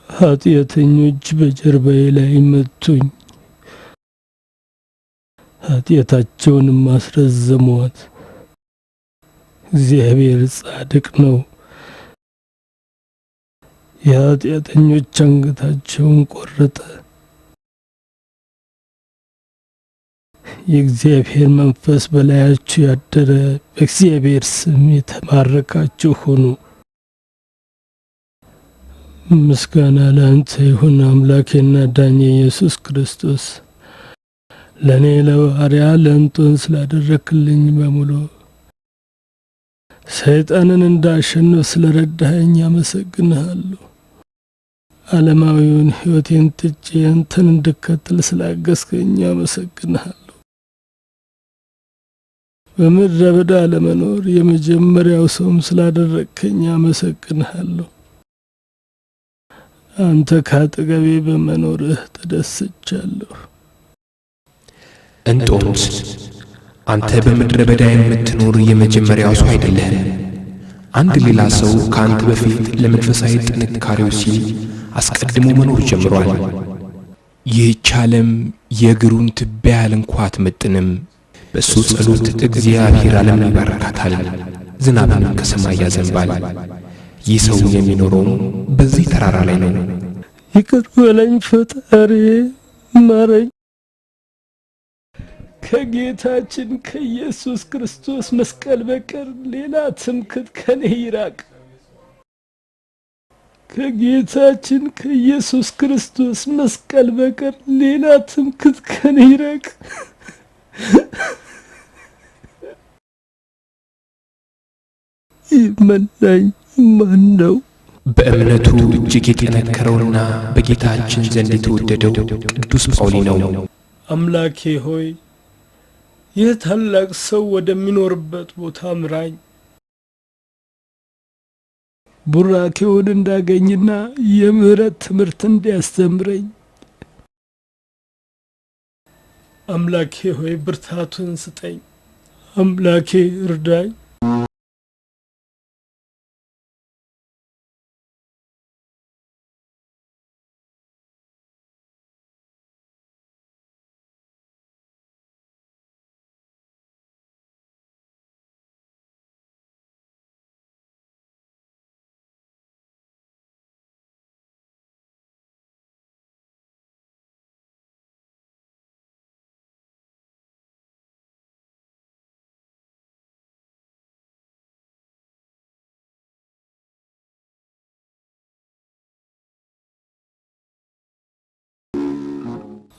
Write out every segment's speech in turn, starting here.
ኃጢአተኞች በጀርባዬ ላይ መቱኝ፣ ኃጢአታቸውንም አስረዘሟት። እግዚአብሔር ጻድቅ ነው፣ የኃጢአተኞች አንገታቸውን ቆረጠ። የእግዚአብሔር መንፈስ በላያችሁ ያደረ በእግዚአብሔር ስም የተባረካችሁ ሁኑ። ምስጋና ለአንተ ይሁን አምላኬና ዳኜ ኢየሱስ ክርስቶስ፣ ለኔ ለባሪያ ለእንጦን ስላደረክልኝ በሙሉ ሰይጣንን እንዳሸንፍ ስለረዳኸኝ አመሰግንሃለሁ። ዓለማዊውን ሕይወቴን ትቼ አንተን እንድከተል ስላገዝከኝ አመሰግንሃለሁ። በምድረ በዳ ለመኖር የመጀመሪያው ሰውም ስላደረከኝ አመሰግንሃለሁ። አንተ ካጠገቤ በመኖርህ ተደስቻለሁ። እንጦንስ አንተ በምድረ በዳ የምትኖር የመጀመሪያው ሰው አይደለህም። አንድ ሌላ ሰው ከአንተ በፊት ለመንፈሳዊ ጥንካሬው ሲል አስቀድሞ መኖር ጀምሯል። ይህች ዓለም የእግሩን ትቢያ ያህል እንኳ አትመጥንም። በእሱ ጸሎት እግዚአብሔር ዓለምን ይባርካታል፣ ዝናብንም ከሰማይ ያዘንባል። ይህ ሰው የሚኖረው በዚህ ተራራ ላይ ነው። ይቅር በለኝ ፈጣሪ፣ ማረኝ። ከጌታችን ከኢየሱስ ክርስቶስ መስቀል በቀር ሌላ ትምክህት ከኔ ይራቅ። ከጌታችን ከኢየሱስ ክርስቶስ መስቀል በቀር ሌላ ትምክህት ከኔ ይራቅ። ይመናኝ ማን ነው? በእምነቱ እጅግ የጠነከረውና በጌታችን ዘንድ የተወደደው ቅዱስ ጳውሊ ነው። አምላኬ ሆይ ይህ ታላቅ ሰው ወደሚኖርበት ቦታ ምራኝ፣ ቡራኬውን እንዳገኝና የምህረት ትምህርት እንዲያስተምረኝ። አምላኬ ሆይ ብርታቱን ስጠኝ። አምላኬ እርዳኝ።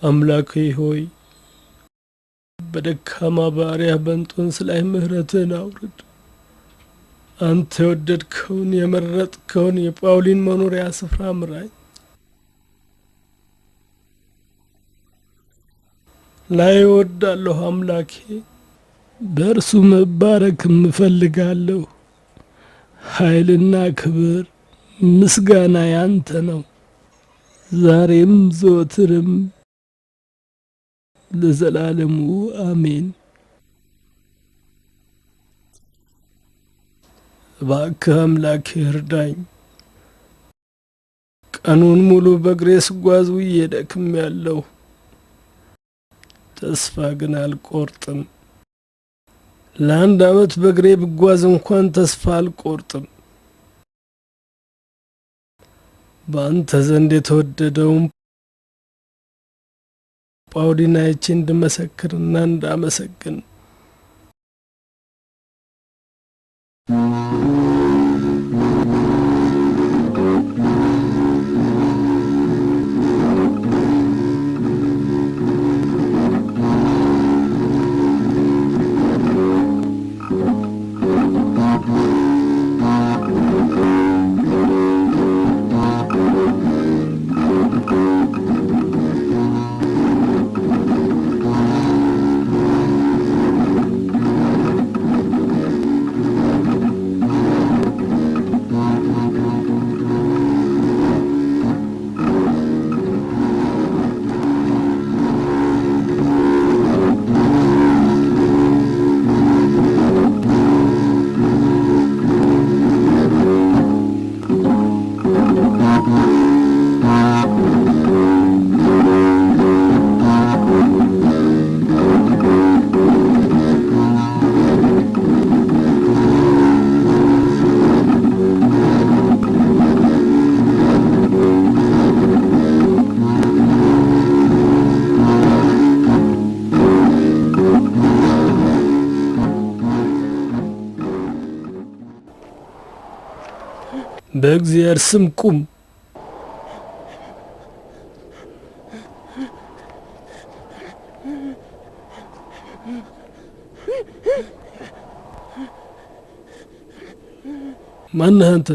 አምላኬ ሆይ በደካማ ባሪያ በእንጦንስ ላይ ምህረትን አውርድ። አንተ የወደድከውን የመረጥከውን የጳውሊን መኖሪያ ስፍራ ምራኝ። ላይ ወዳለሁ አምላኬ፣ በእርሱ መባረክም እፈልጋለሁ። ኃይልና ክብር ምስጋና ያንተ ነው፣ ዛሬም ዘወትርም ለዘላለሙ አሜን። እባክህ አምላኬ እርዳኝ። ቀኑን ሙሉ በእግሬ ስጓዝ ውዬ ደክሜያለሁ። ተስፋ ግን አልቆርጥም። ለአንድ ዓመት በእግሬ ብጓዝ እንኳን ተስፋ አልቆርጥም። በአንተ ዘንድ የተወደደውን ጳውሊን አይቼ እንድመሰክርና እንዳመሰግን በእግዚአብሔር ስም ቁም። ማነህ አንተ?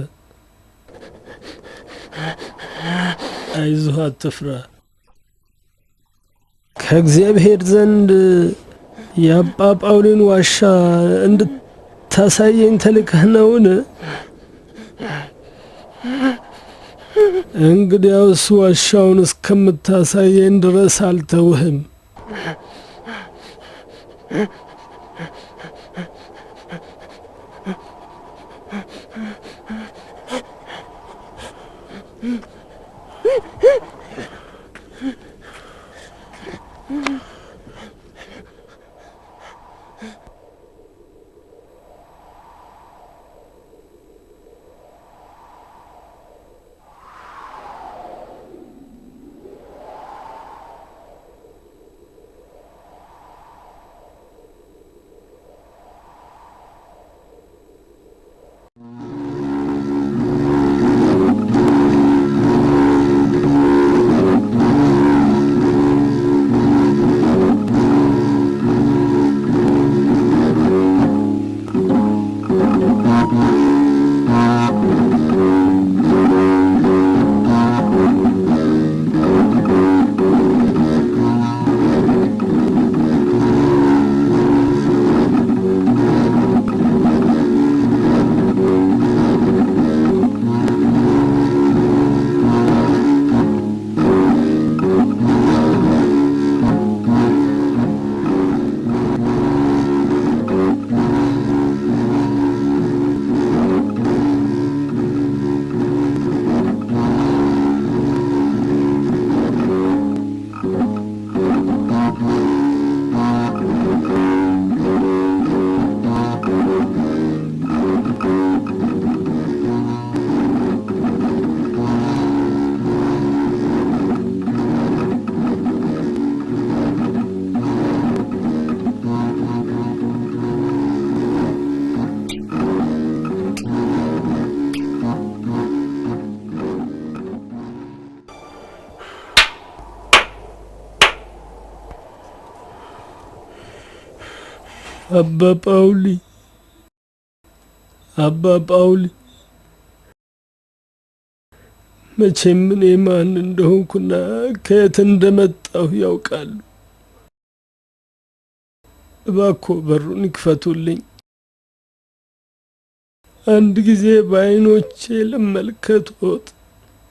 አይዞህ አትፍራ። ከእግዚአብሔር ዘንድ የአባ ጳውሊን ዋሻ እንድታሳየኝ ተልከህ ነውን? እንግዲያውስ ዋሻውን እስከምታሳየኝ ድረስ አልተውህም። አባ ጳውሊ አባ ጳውሊ መቼም እኔ ማን እንደሆንኩና ከየት እንደመጣሁ ያውቃሉ። እባክዎ በሩን ይክፈቱልኝ። አንድ ጊዜ በዓይኖቼ ልመልከቶት፣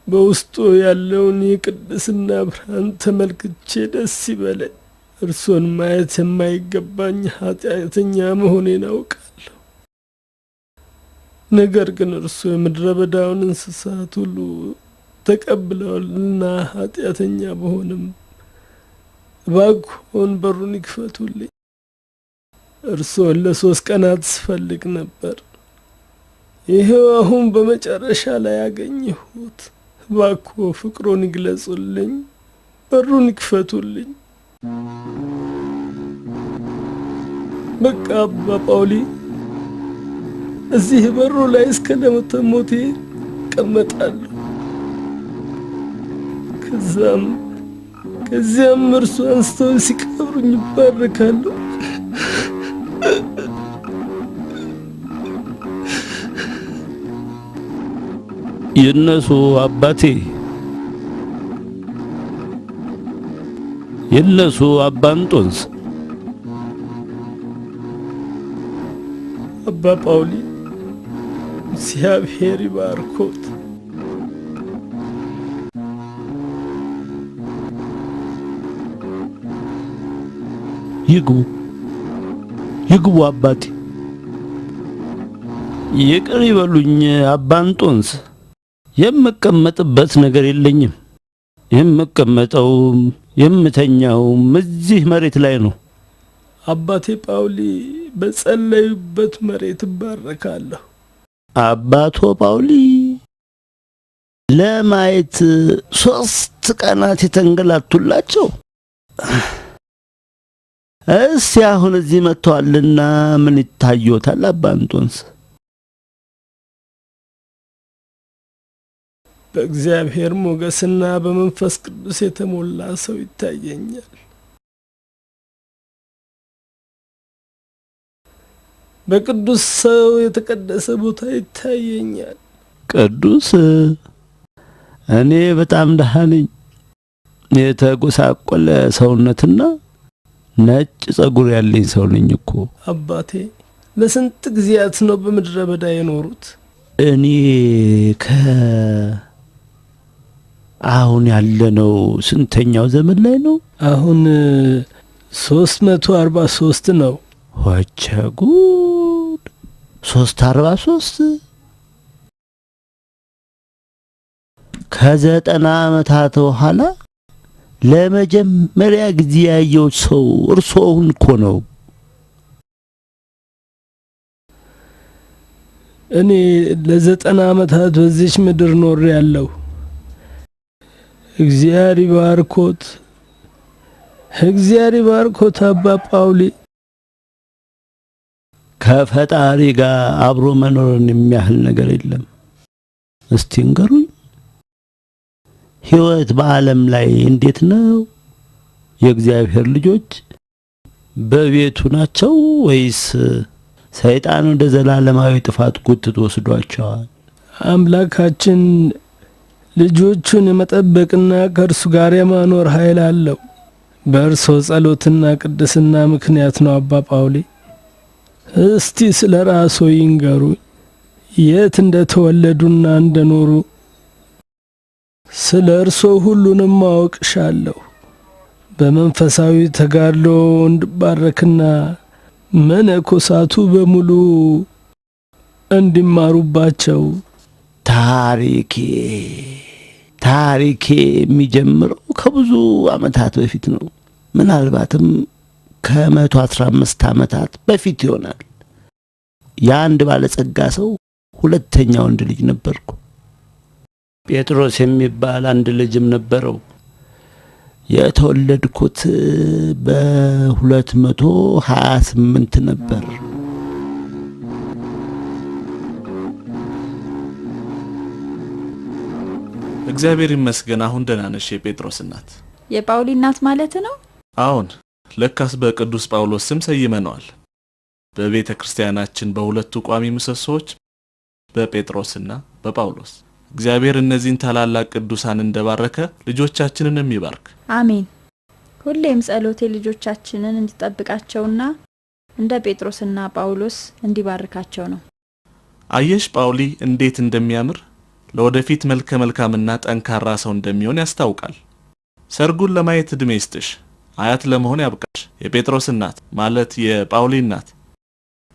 በውስጡ ያለውን የቅድስና ብርሃን ተመልክቼ ደስ ይበለኝ። እርሶን ማየት የማይገባኝ ኃጢአተኛ መሆኔን አውቃለሁ። ነገር ግን እርሶ የምድረ በዳውን እንስሳት ሁሉ ተቀብለዋልና ኃጢአተኛ በሆንም እባክዎን በሩን ይክፈቱልኝ። እርሶን ለ3 ቀናት ስፈልግ ነበር። ይሄው አሁን በመጨረሻ ላይ ያገኘሁት። እባክዎ ፍቅሮን ይግለጹልኝ፣ በሩን ይክፈቱልኝ። በቃ አባ ጳውሊ እዚህ በሩ ላይ እስከ ሞቴ እቀመጣለሁ። ከዚያም እርሱ አንስተው ሲቀብሩኝ ይባረካለሁ። የነሱ አባቴ የነሱ አባ እንጦንስ አባ ጳውሊ እግዚአብሔር ይባርኮት። ይግቡ አባቴ። ይቅር ይበሉኝ አባ እንጦንስ። የምቀመጥበት ነገር የለኝም። የምቀመጠው የምተኛው እዚህ መሬት ላይ ነው። አባቴ ጳውሊ በጸለዩበት መሬት እባረካለሁ። አባቶ ጳውሊ ለማየት 3 ቀናት የተንገላቱላቸው እስቲ አሁን እዚህ መጥተዋልና ምን ይታየዎታል አባ እንጦንስ? በእግዚአብሔር ሞገስና በመንፈስ ቅዱስ የተሞላ ሰው ይታየኛል። በቅዱስ ሰው የተቀደሰ ቦታ ይታየኛል። ቅዱስ? እኔ በጣም ደሃ ነኝ። የተጎሳቆለ ሰውነትና ነጭ ጸጉር ያለኝ ሰው ነኝ እኮ። አባቴ ለስንት ጊዜያት ነው በምድረ በዳ የኖሩት? እኔ አሁን ያለነው ስንተኛው ዘመን ላይ ነው? አሁን 343 ነው። ወቸ ጉድ! 343 ከ90 ዓመታት በኋላ ለመጀመሪያ ጊዜ ያየው ሰው እርሶውን እኮ ነው። እኔ ለ90 ዓመታት በዚች ምድር ኖር ያለው። እግዚአብሔር ይባርኮት አባ ጳውሊ። ከፈጣሪ ጋር አብሮ መኖርን የሚያህል ነገር የለም። እስቲ ንገሩኝ፣ ሕይወት በዓለም ላይ እንዴት ነው? የእግዚአብሔር ልጆች በቤቱ ናቸው ወይስ ሰይጣን ወደ ዘላለማዊ ጥፋት ጉትቶ ወስዷቸዋል? አምላካችን ልጆቹን የመጠበቅና ከእርሱ ጋር የማኖር ኃይል አለው። በእርሶ ጸሎትና ቅድስና ምክንያት ነው አባ ጳውሊ። እስቲ ስለ ራሶ ይንገሩኝ፣ የት እንደተወለዱና እንደኖሩ። ስለ እርሶ ሁሉንም ማወቅሻለሁ። በመንፈሳዊ ተጋድሎ እንድባረክና መነኮሳቱ በሙሉ እንዲማሩባቸው። ታሪኬ የሚጀምረው ከብዙ ዓመታት በፊት ነው። ምናልባትም ከ115 ዓመታት በፊት ይሆናል። የአንድ ባለጸጋ ሰው ሁለተኛ ወንድ ልጅ ነበርኩ። ጴጥሮስ የሚባል አንድ ልጅም ነበረው። የተወለድኩት በ228 ነበር። እግዚአብሔር ይመስገን አሁን ደህና ነሽ የጴጥሮስ እናት። የጳውሊ እናት ማለት ነው? አሁን ለካስ በቅዱስ ጳውሎስ ስም ሰይመነዋል። በቤተ ክርስቲያናችን በሁለቱ ቋሚ ምሰሶች በጴጥሮስና በጳውሎስ። እግዚአብሔር እነዚህን ታላላቅ ቅዱሳን እንደባረከ ልጆቻችንንም ይባርክ። አሜን። ሁሌም ጸሎቴ ልጆቻችንን እንዲጠብቃቸውና እንደ ጴጥሮስና ጳውሎስ እንዲባርካቸው ነው። አየሽ ጳውሊ እንዴት እንደሚያምር ለወደፊት መልከ መልካምና ጠንካራ ሰው እንደሚሆን ያስታውቃል። ሰርጉን ለማየት እድሜ ይስጥሽ፣ አያት ለመሆን ያብቃሽ። የጴጥሮስ እናት ማለት የጳውሊ እናት።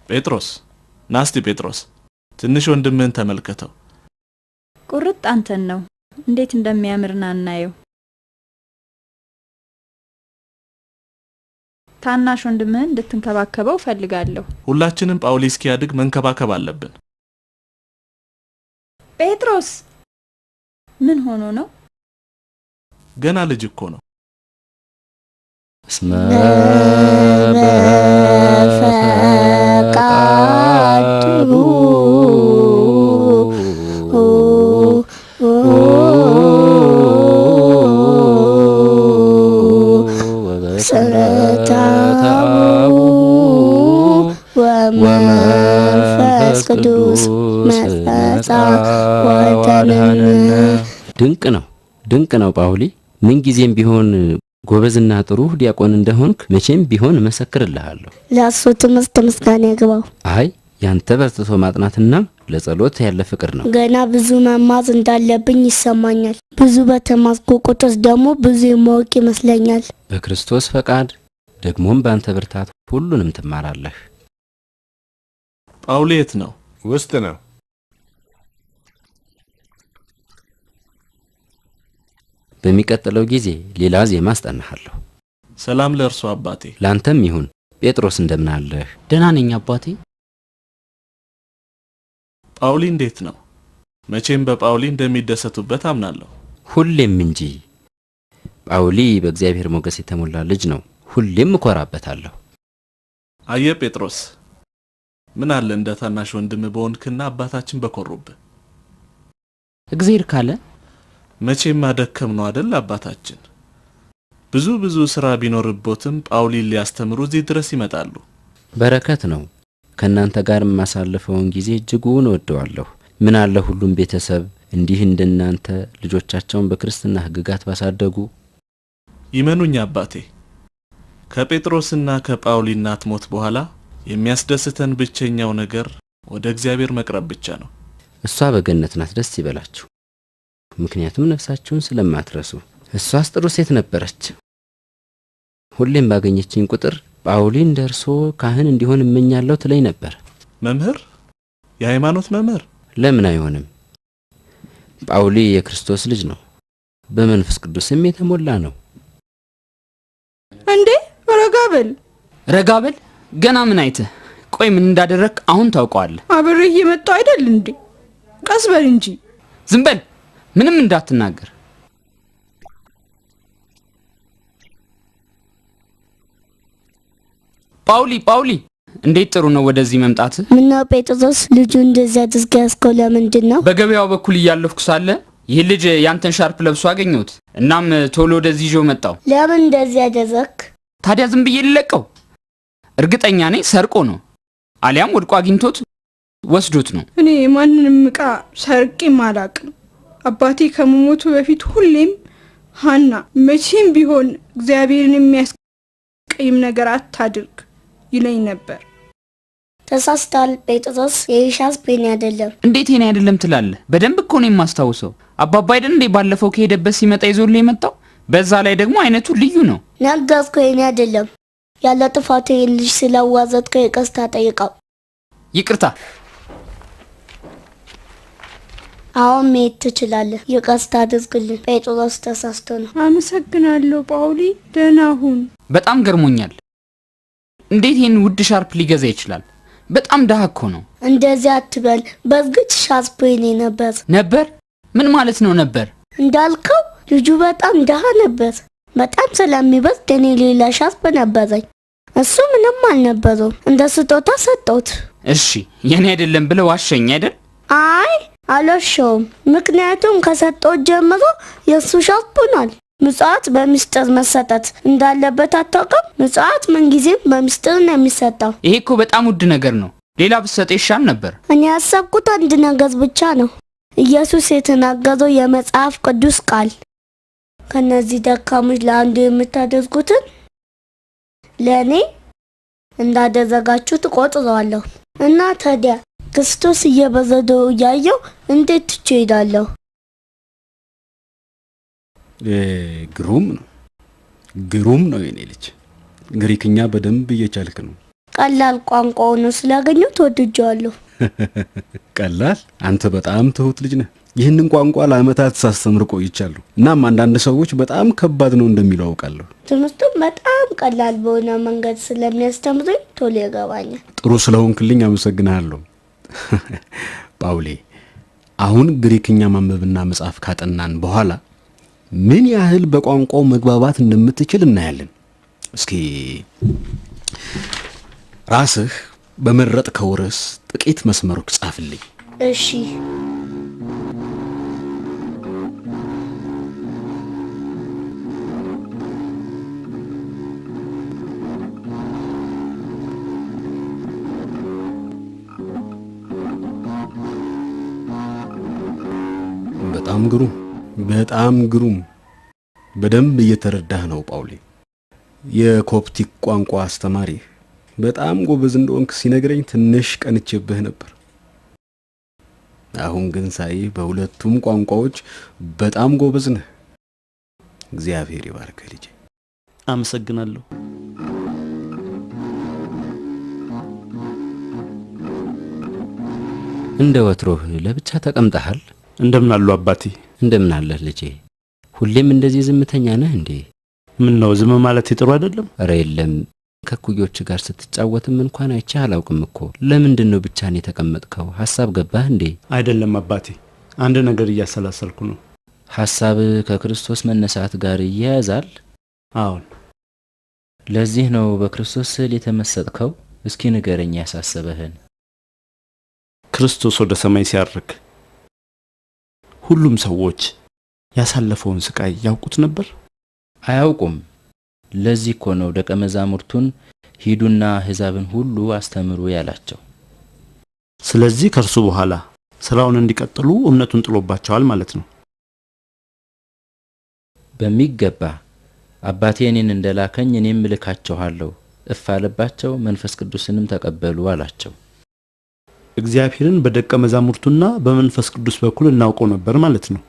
ጴጥሮስ ናስቲ ጴጥሮስ ትንሽ ወንድምህን ተመልከተው። ቁርጥ አንተን ነው እንዴት እንደሚያምርና እናየው። ታናሽ ወንድምህን እንድትንከባከበው ፈልጋለሁ። ሁላችንም ጳውሊ እስኪያድግ መንከባከብ አለብን። ጴጥሮስ ምን ሆኖ ነው? ገና ልጅ እኮ ነው። እስመ በፈቃዱ ወመንፈስ ቅዱስ መጸ ወተነነ። ድንቅ ነው ጳውሊ። ምን ጊዜም ቢሆን ጎበዝና ጥሩ ዲያቆን እንደሆንክ መቼም ቢሆን መሰክርልሃለሁ። ለእሱ ትምህርት ምስጋና ይግባው። አይ ያንተ በርትቶ ማጥናትና ለጸሎት ያለ ፍቅር ነው። ገና ብዙ መማር እንዳለብኝ ይሰማኛል። ብዙ በተማርኩ ቁጥር ደግሞ ብዙ የማውቅ ይመስለኛል። በክርስቶስ ፈቃድ ደግሞም በአንተ ብርታት ሁሉንም ትማራለህ። ጳውሊ የት ነው? ውስጥ ነው። በሚቀጥለው ጊዜ ሌላ ዜማ አስጠናሃለሁ። ሰላም ለእርሱ አባቴ። ላንተም ይሁን። ጴጥሮስ እንደምን አለህ? ደህና ነኝ አባቴ። ጳውሊ እንዴት ነው? መቼም በጳውሊ እንደሚደሰቱበት አምናለሁ። ሁሌም እንጂ። ጳውሊ በእግዚአብሔር ሞገስ የተሞላ ልጅ ነው። ሁሌም እኮራበታለሁ። አየ ጴጥሮስ፣ ምን አለ እንደ ታናሽ ወንድም በሆንክና አባታችን በኮሩብህ። እግዚአብሔር ካለ መቼም ማደከም ነው አይደል አባታችን። ብዙ ስራ ቢኖርቦትም ጳውሊ ሊያስተምሩ እዚህ ድረስ ይመጣሉ። በረከት ነው። ከናንተ ጋር ማሳለፈውን ጊዜ እጅጉን ወደዋለሁ። ምን አለ ሁሉም ቤተሰብ እንዲህ እንደናንተ ልጆቻቸውን በክርስትና ሕግጋት ባሳደጉ። ይመኑኝ አባቴ፣ ከጴጥሮስና ከጳውሊ እናት ሞት በኋላ የሚያስደስተን ብቸኛው ነገር ወደ እግዚአብሔር መቅረብ ብቻ ነው። እሷ በገነት ናት፣ ደስ ይበላችሁ። ምክንያቱም ነፍሳችሁን ስለማትረሱ። እሷስ ጥሩ ሴት ነበረች። ሁሌም ባገኘችኝ ቁጥር ጳውሊ እንደርሶ ካህን እንዲሆን እመኛለሁ ትለኝ ነበር። መምህር? የሃይማኖት መምህር? ለምን አይሆንም? ጳውሊ የክርስቶስ ልጅ ነው፣ በመንፈስ ቅዱስም የተሞላ ነው። እንዴ ረጋበል ገና ምን አይተህ? ቆይ ምን እንዳደረክ አሁን ታውቀዋለህ። አብሬህ የመጣው አይደል እንዴ? ቀስ በል እንጂ። ዝም በል፣ ምንም እንዳትናገር። ጳውሊ እንዴት ጥሩ ነው ወደዚህ መምጣት። ምን ነው ጴጥሮስ፣ ልጁ እንደዚህ አድርገህ ለምንድን ነው? በገበያው በኩል እያለፍኩ ሳለ ይህ ልጅ ያንተን ሻርፕ ለብሶ አገኘሁት። እናም ቶሎ ወደዚህ ይዤው መጣው። ለምን እንደዚህ አደረክ? ታዲያ ዝም ብዬ ልለቀው? እርግጠኛ ነኝ ሰርቆ ነው፣ አሊያም ወድቆ አግኝቶት ወስዶት ነው። እኔ ማንንም ዕቃ ሰርቄም አላቅም። አባቴ ከመሞቱ በፊት ሁሌም ሃና መቼም ቢሆን እግዚአብሔርን የሚያስቀይም ነገር አታድርግ ይለኝ ነበር። ተሳስተሃል ጴጥሮስ፣ የሻስፔን አይደለም። እንዴት የኔ አይደለም ትላለህ? በደንብ እኮ ነው የማስታውሰው። አባባ አይደል እንዴ ባለፈው ከሄደበት ሲመጣ ይዞልኝ የመጣው? በዛ ላይ ደግሞ አይነቱ ልዩ ነው። ነገርኩህ፣ የኔ አይደለም። ያለ ጥፋቱ ልጅ ስላዋዘትከው ይቅርታ ጠይቀው። ይቅርታ። አሁን መሄድ ትችላለህ። ይቅርታ አድርግልን። ጴጥሮስ ተሳስቶ ነው። አመሰግናለሁ ጳውሊ፣ ደህና ሁን። በጣም ገርሞኛል። እንዴት ይሄን ውድ ሻርፕ ሊገዛ ይችላል? በጣም ደሃ እኮ ነው። እንደዚህ አትበል። በእርግጥ ሻስፔን ነበር። ምን ማለት ነው ነበር? እንዳልከው ልጁ በጣም ደሃ ነበር። በጣም ስለሚበልጥ እኔ ሌላ ሻስፕ ነበረኝ፣ እሱ ምንም አልነበረውም። እንደ ስጦታ ሰጠሁት። እሺ የኔ አይደለም ብለው ዋሸኝ አይደል? አይ አልዋሸሁም፣ ምክንያቱም ከሰጠሁት ጀምሮ የእሱ ሻስፕ ሆኗል። ምጽዋት በሚስጥር መሰጠት እንዳለበት አታውቅም? ምጽዋት ምንጊዜም በሚስጥር ነው የሚሰጠው። ይሄ እኮ በጣም ውድ ነገር ነው። ሌላ ብትሰጥ ይሻል ነበር። እኔ ያሰብኩት አንድ ነገር ብቻ ነው። ኢየሱስ የተናገረው የመጽሐፍ ቅዱስ ቃል ከነዚህ ደካሞች ለአንዱ የምታደርጉትን ለእኔ እንዳደረጋችሁ ትቆጥረዋለሁ። እና ታዲያ ክርስቶስ እየበረደው እያየው እንዴት ትቼ እሄዳለሁ? ግሩም ነው የኔ ልጅ። ግሪክኛ በደንብ እየቻልክ ነው። ቀላል ቋንቋ ሆኖ ስላገኘው ተወድጄዋለሁ። ቀላል? አንተ በጣም ትሁት ልጅ ነህ። ይህንን ቋንቋ ለዓመታት ሳስተምር ቆይቻለሁ። እናም አንዳንድ ሰዎች በጣም ከባድ ነው እንደሚሉ አውቃለሁ። ትምህርቱም በጣም ቀላል በሆነ መንገድ ስለሚያስተምረኝ ቶሎ ይገባኛል። ጥሩ ስለሆንክልኝ አመሰግናለሁ። ጳውሊ፣ አሁን ግሪክኛ ማንበብና መጻፍ ካጠናን በኋላ ምን ያህል በቋንቋው መግባባት እንደምትችል እናያለን። እስኪ ራስህ በመረጥከው ርዕስ ጥቂት መስመሮች ጻፍልኝ። እሺ። በጣም ግሩም። በደንብ እየተረዳህ ነው ጳውሊ። የኮፕቲክ ቋንቋ አስተማሪ በጣም ጎበዝ እንደሆንክ ሲነግረኝ ትንሽ ቀንቼብህ ነበር። አሁን ግን ሳይ በሁለቱም ቋንቋዎች በጣም ጎበዝ ነህ። እግዚአብሔር ይባርክህ ልጄ። አመሰግናለሁ። እንደ ወትሮህ ለብቻ ተቀምጠሃል? እንደምን አሉ አባቴ? እንደምን አለህ ልጄ? ሁሌም እንደዚህ ዝምተኛ ነህ እንዴ? ምን ነው ዝም ማለት ጥሩ አይደለም? ኧረ የለም፣ ከኩዮች ጋር ስትጫወትም እንኳን አይቼህ አላውቅም እኮ። ለምንድን ነው ብቻህን የተቀመጥከው? ሐሳብ ገባህ እንዴ? አይደለም አባቴ፣ አንድ ነገር እያሰላሰልኩ ነው። ሐሳብ ከክርስቶስ መነሳት ጋር ይያያዛል? አዎን። ለዚህ ነው በክርስቶስ ስዕል የተመሰጥከው? እስኪ ንገረኝ ያሳሰበህን። ክርስቶስ ወደ ሰማይ ሲያርግ ሁሉም ሰዎች ያሳለፈውን ስቃይ ያውቁት ነበር? አያውቁም። ለዚህ እኮ ነው ደቀ መዛሙርቱን ሂዱና አሕዛብን ሁሉ አስተምሩ ያላቸው። ስለዚህ ከእርሱ በኋላ ስራውን እንዲቀጥሉ እምነቱን ጥሎባቸዋል ማለት ነው። በሚገባ አባቴ እኔን እንደላከኝ እኔም እልካቸዋለሁ፣ እፍ አለባቸው፣ መንፈስ ቅዱስንም ተቀበሉ አላቸው። እግዚአብሔርን በደቀ መዛሙርቱና በመንፈስ ቅዱስ በኩል እናውቀው ነበር ማለት ነው።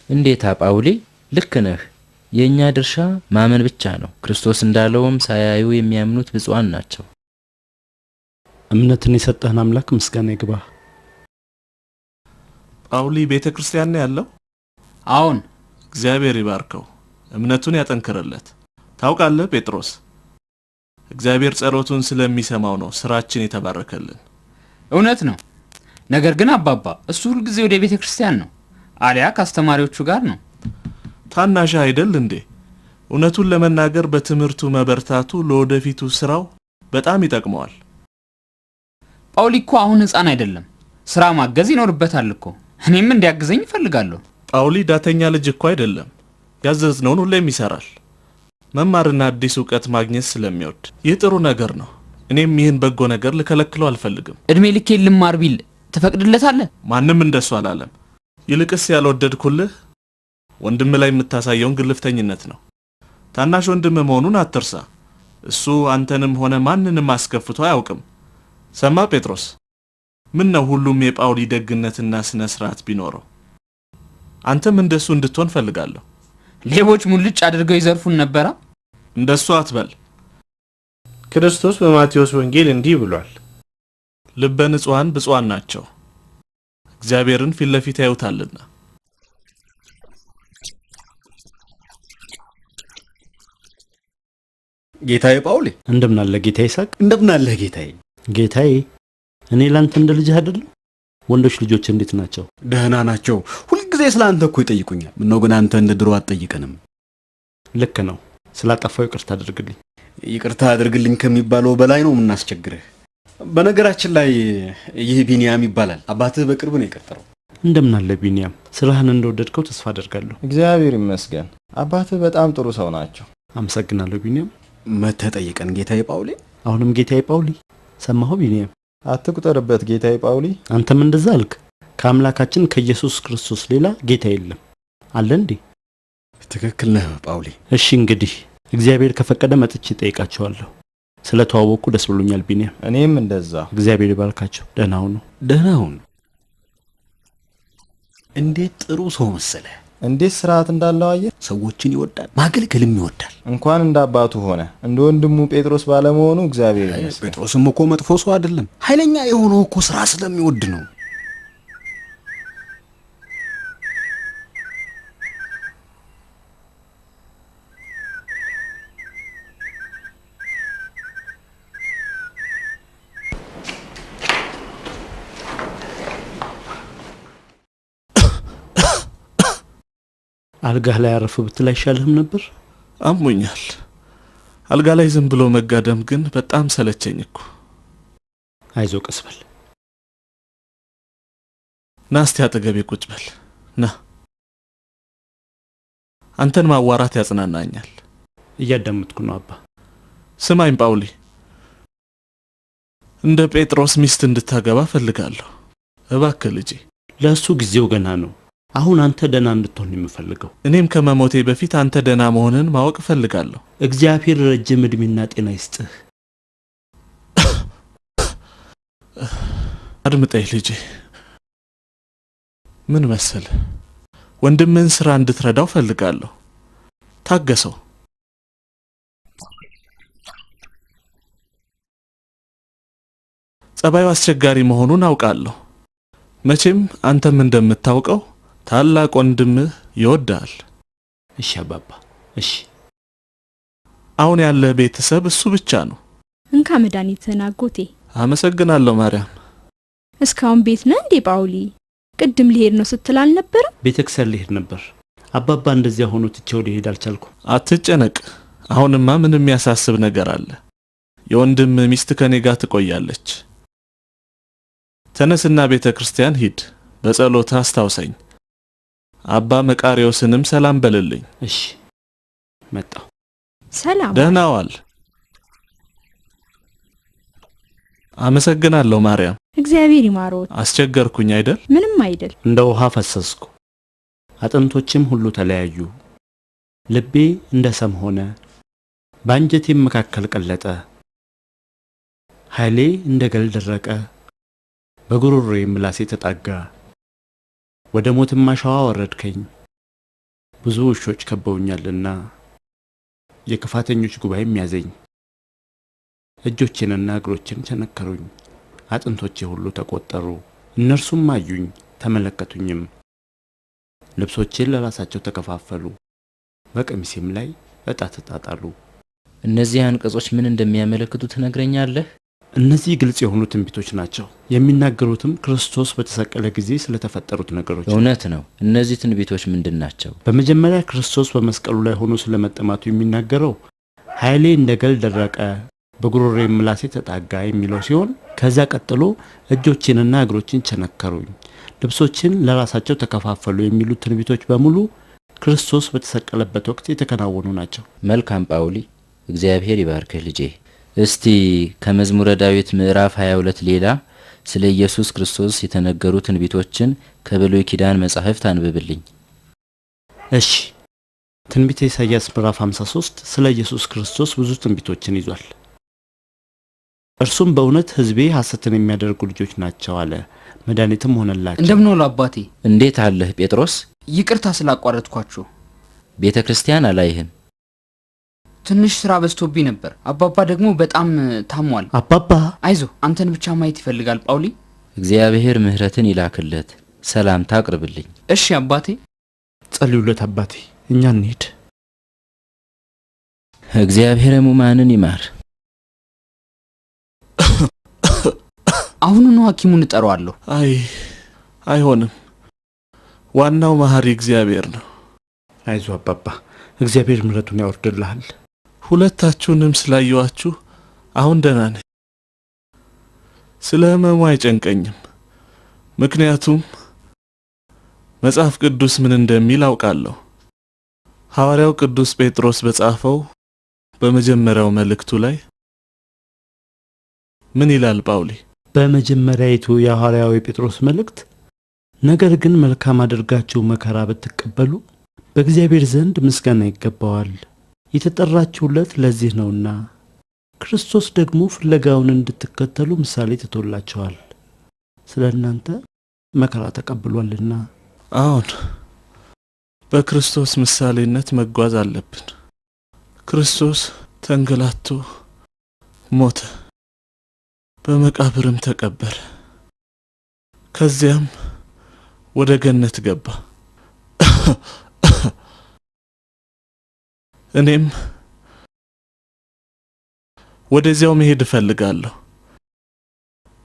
እንዴት ጳውሊ፣ ልክ ነህ። የኛ ድርሻ ማመን ብቻ ነው። ክርስቶስ እንዳለውም ሳያዩ የሚያምኑት ብፁዓን ናቸው። እምነትን የሰጠህን አምላክ ምስጋና ይግባህ። ጳውሊ ቤተክርስቲያን ነው ያለው? አዎን። እግዚአብሔር ይባርከው፣ እምነቱን ያጠንክርለት። ታውቃለህ ጴጥሮስ፣ እግዚአብሔር ጸሎቱን ስለሚሰማው ነው ስራችን የተባረከልን። እውነት ነው። ነገር ግን አባባ እሱ ሁሉ ጊዜ ወደ ቤተክርስቲያን ነው፣ አሊያ ከአስተማሪዎቹ ጋር ነው። ታናሽ አይደል እንዴ? እውነቱን ለመናገር በትምህርቱ መበርታቱ ለወደፊቱ ስራው በጣም ይጠቅመዋል። ጳውሊ እኮ አሁን ሕፃን አይደለም፣ ስራ ማገዝ ይኖርበታል እኮ። እኔም እንዲያግዘኝ እፈልጋለሁ። ጳውሊ ዳተኛ ልጅ እኮ አይደለም፣ ያዘዝነውን ሁሌም ይሰራል። መማርና አዲስ ዕውቀት ማግኘት ስለሚወድ ይህ ጥሩ ነገር ነው። እኔም ይህን በጎ ነገር ልከለክለው አልፈልግም። እድሜ ልኬን ልማር ቢል ትፈቅድለታለህ? ማንም እንደሱ አላለም። ይልቅስ ያልወደድኩልህ ወንድም ላይ የምታሳየውን ግልፍተኝነት ነው። ታናሽ ወንድም መሆኑን አትርሳ። እሱ አንተንም ሆነ ማንንም አስከፍቶ አያውቅም። ሰማ ጴጥሮስ? ምን ነው ሁሉም የጳውሊ ደግነትና ስነ ስርዓት ቢኖረው? አንተም እንደሱ እንድትሆን ፈልጋለሁ። ሌቦች ሙልጭ አድርገው ይዘርፉን ነበራ? እንደሱ አትበል። ክርስቶስ በማቴዎስ ወንጌል እንዲህ ብሏል፣ ልበ ንጹሐን ብፁዓን ናቸው፣ እግዚአብሔርን ፊት ለፊት ያዩታልና። ጌታዬ ጳውሊ። እንደምን አለ ጌታዬ ይስሐቅ? እንደምን አለ ጌታዬ? ጌታዬ፣ እኔ ላንተ እንደ ልጅህ አይደለም? ወንዶች ልጆች እንዴት ናቸው? ደህና ናቸው። ሁልጊዜ ስላንተ እኮ ይጠይቁኛል። ምነው ግን አንተ እንደ ድሮ አትጠይቀንም? ልክ ነው። ስላጠፋው ይቅርታ አድርግልኝ። ይቅርታ አድርግልኝ ከሚባለው በላይ ነው የምናስቸግርህ። በነገራችን ላይ ይህ ቢንያም ይባላል። አባትህ በቅርብ ነው የቀጠረው። እንደምን አለ ቢንያም? ስራህን እንደወደድከው ተስፋ አደርጋለሁ። እግዚአብሔር ይመስገን። አባትህ በጣም ጥሩ ሰው ናቸው። አመሰግናለሁ ቢንያም። መተህ ጠይቀን ጌታዬ ጳውሊ። አሁንም ጌታዬ ጳውሊ። ሰማሁ ቢኒያም? አትቁጠርበት ጌታዬ ጳውሊ። አንተም እንደዛ አልክ? ከአምላካችን ከኢየሱስ ክርስቶስ ሌላ ጌታ የለም አለ እንዴ? ትክክል ነህ ጳውሊ። እሺ እንግዲህ እግዚአብሔር ከፈቀደ መጥቼ ጠይቃቸዋለሁ። ስለተዋወቅኩ ደስ ብሎኛል ቢኒያም። እኔም እንደዛ። እግዚአብሔር ይባርካቸው። ደህና ሁኑ። ደህና ሁኑ። እንዴት ጥሩ ሰው መሰለ! እንዴት ስርዓት እንዳለው አየህ። ሰዎችን ይወዳል፣ ማገልገልም ይወዳል። እንኳን እንደ አባቱ ሆነ እንደ ወንድሙ ጴጥሮስ ባለመሆኑ እግዚአብሔር ይመስገን። ጴጥሮስም እኮ መጥፎ ሰው አይደለም። ኃይለኛ የሆነው እኮ ስራ ስለሚወድ ነው። አልጋህ ላይ አረፍ ብትል አይሻልህም ነበር? አሞኛል። አልጋ ላይ ዝም ብሎ መጋደም ግን በጣም ሰለቸኝ እኮ። አይዞ ቀስ በል። ና እስቲ አጠገቤ ቁጭ በል። ና። አንተን ማዋራት ያጽናናኛል። እያዳመጥኩ ነው አባ። ስማኝ ጳውሊ፣ እንደ ጴጥሮስ ሚስት እንድታገባ ፈልጋለሁ። እባክህ ልጄ። ለሱ ጊዜው ገና ነው። አሁን አንተ ደና እንድትሆን የምፈልገው። እኔም ከመሞቴ በፊት አንተ ደና መሆንን ማወቅ ፈልጋለሁ። እግዚአብሔር ረጅም እድሜና ጤና ይስጥህ። አድምጠኝ ልጄ። ምን መሰለ፣ ወንድምህን ስራ እንድትረዳው ፈልጋለሁ። ታገሰው። ጸባዩ አስቸጋሪ መሆኑን አውቃለሁ። መቼም አንተም እንደምታውቀው ታላቅ ወንድምህ ይወዳል። እሺ አባባ፣ እሺ። አሁን ያለ ቤተሰብ እሱ ብቻ ነው። እንካ መድኃኒትህን አጎቴ። አመሰግናለሁ ማርያም። እስካሁን ቤት ነህ እንዴ ጳውሊ? ቅድም ሊሄድ ነው ስትል አልነበረም? ቤተክርስቲያን ሊሄድ ነበር። አባባ እንደዚያ ሆኖ ትቼው ሊሄድ አልቻልኩም። አትጨነቅ። አሁንማ ምንም የሚያሳስብ ነገር አለ? የወንድም ሚስት ከኔ ጋር ትቆያለች። ተነስና ቤተክርስቲያን ሂድ። በጸሎት አስታውሰኝ። አባ መቃሪዮስንም ሰላም በልልኝ። እሺ፣ መጣሁ። ሰላም። ደህና ዋል። አመሰግናለሁ ማርያም። እግዚአብሔር ይማሮት። አስቸገርኩኝ አይደል? ምንም አይደል። እንደ ውሃ ፈሰስኩ፣ አጥንቶችም ሁሉ ተለያዩ። ልቤ እንደ ሰም ሆነ፣ በአንጀቴም መካከል ቀለጠ። ኃይሌ እንደ ገል ደረቀ፣ በጉሮሮዬ ምላሴ ተጣጋ። ወደ ሞትም አሸዋ ወረድከኝ። ብዙ ውሾች ከበውኛልና የክፋተኞች ጉባኤም ያዘኝ። እጆቼንና እግሮቼን ቸነከሩኝ። አጥንቶቼ ሁሉ ተቆጠሩ። እነርሱም አዩኝ ተመለከቱኝም። ልብሶቼን ለራሳቸው ተከፋፈሉ፣ በቀሚሴም ላይ ዕጣ ተጣጣሉ። እነዚህ አንቀጾች ምን እንደሚያመለክቱ ትነግረኛለህ? እነዚህ ግልጽ የሆኑ ትንቢቶች ናቸው። የሚናገሩትም ክርስቶስ በተሰቀለ ጊዜ ስለተፈጠሩት ነገሮች። እውነት ነው። እነዚህ ትንቢቶች ምንድን ናቸው? በመጀመሪያ ክርስቶስ በመስቀሉ ላይ ሆኖ ስለመጠማቱ የሚናገረው ኃይሌ እንደ ገል ደረቀ፣ በጉሮሮዬ ምላሴ ተጣጋ የሚለው ሲሆን ከዛ ቀጥሎ እጆቼንና እግሮቼን ቸነከሩኝ፣ ልብሶችን ለራሳቸው ተከፋፈሉ የሚሉት ትንቢቶች በሙሉ ክርስቶስ በተሰቀለበት ወቅት የተከናወኑ ናቸው። መልካም ጳውሊ፣ እግዚአብሔር ይባርክህ ልጄ። እስቲ ከመዝሙረ ዳዊት ምዕራፍ 22 ሌላ ስለ ኢየሱስ ክርስቶስ የተነገሩ ትንቢቶችን ከብሉይ ኪዳን መጻሕፍት አንብብልኝ። እሺ። ትንቢተ ኢሳይያስ ምዕራፍ 53 ስለ ኢየሱስ ክርስቶስ ብዙ ትንቢቶችን ይዟል። እርሱም በእውነት ሕዝቤ ሐሰትን የሚያደርጉ ልጆች ናቸው አለ፣ መድኃኒትም ሆነላቸው። እንደምን ዋሉ አባቴ? እንዴት አለህ ጴጥሮስ? ይቅርታ ስላቋረጥኳችሁ። ቤተ ክርስቲያን አላይህም? ትንሽ ስራ በዝቶብኝ ነበር። አባባ ደግሞ በጣም ታሟል። አባባ አይዞ፣ አንተን ብቻ ማየት ይፈልጋል ጳውሊ። እግዚአብሔር ምሕረትን ይላክለት። ሰላምታ አቅርብልኝ። እሺ አባቴ። ጸልዩለት አባቴ። እኛ እንሂድ። እግዚአብሔር ሕሙማንን ይማር። አሁኑኑ ሐኪሙን እጠራዋለሁ። አይሆንም። ዋናው መሐሪ እግዚአብሔር ነው። አይዞ አባባ፣ እግዚአብሔር ምሕረቱን ያወርድልሃል። ሁለታችሁንም ስላየዋችሁ አሁን ደህና ነኝ። ስለ ህመሙ አይጨንቀኝም። ምክንያቱም መጽሐፍ ቅዱስ ምን እንደሚል አውቃለሁ። ሐዋርያው ቅዱስ ጴጥሮስ በጻፈው በመጀመሪያው መልእክቱ ላይ ምን ይላል ጳውሊ? በመጀመሪያይቱ የሐዋርያው ጴጥሮስ መልእክት ነገር ግን መልካም አድርጋችሁ መከራ ብትቀበሉ በእግዚአብሔር ዘንድ ምስጋና ይገባዋል፣ የተጠራችሁለት ለዚህ ነውና ክርስቶስ ደግሞ ፍለጋውን እንድትከተሉ ምሳሌ ትቶላችኋል፣ ስለእናንተ መከራ ተቀብሏልና። አሁን በክርስቶስ ምሳሌነት መጓዝ አለብን። ክርስቶስ ተንገላቶ ሞተ፣ በመቃብርም ተቀበረ፣ ከዚያም ወደ ገነት ገባ። እኔም ወደዚያው መሄድ እፈልጋለሁ።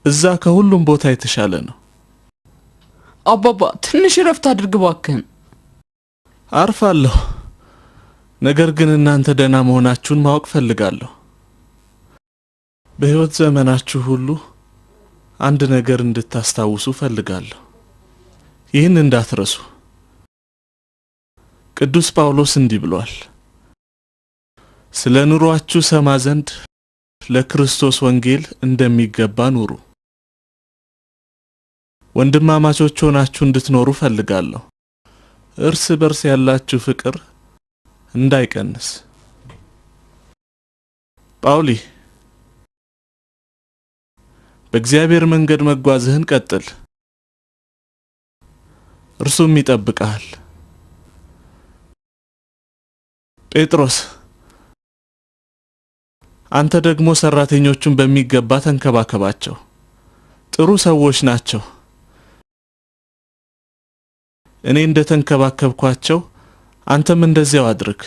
እዛ ከሁሉም ቦታ የተሻለ ነው። አባባ ትንሽ ረፍት አድርግ ባክህን። አርፋለሁ፣ ነገር ግን እናንተ ደህና መሆናችሁን ማወቅ ፈልጋለሁ። በሕይወት ዘመናችሁ ሁሉ አንድ ነገር እንድታስታውሱ ፈልጋለሁ። ይህን እንዳትረሱ። ቅዱስ ጳውሎስ እንዲህ ብሏል፣ ስለ ኑሯችሁ ሰማ ዘንድ ለክርስቶስ ወንጌል እንደሚገባ ኑሩ። ወንድማማቾች ሆናችሁ እንድትኖሩ ፈልጋለሁ። እርስ በርስ ያላችሁ ፍቅር እንዳይቀንስ። ጳውሊ በእግዚአብሔር መንገድ መጓዝህን ቀጥል፣ እርሱም ይጠብቅሃል። ጴጥሮስ አንተ ደግሞ ሰራተኞቹን በሚገባ ተንከባከባቸው፣ ጥሩ ሰዎች ናቸው። እኔ እንደተንከባከብኳቸው አንተም እንደዚያው አድርግ።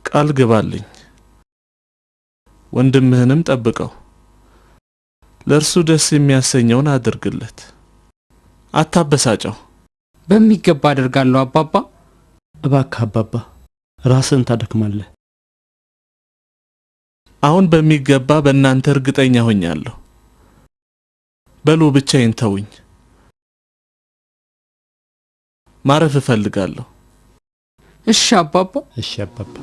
ቃል ግባልኝ፣ ወንድምህንም ጠብቀው፣ ለእርሱ ደስ የሚያሰኘውን አድርግለት፣ አታበሳጨው። በሚገባ አደርጋለሁ አባባ። እባክህ አባባ ራስን ታደክማለህ። አሁን በሚገባ በእናንተ እርግጠኛ ሆኛለሁ። በሉ ብቻዬን ተውኝ፣ ማረፍ እፈልጋለሁ። እሺ አባባ። እሺ አባባ።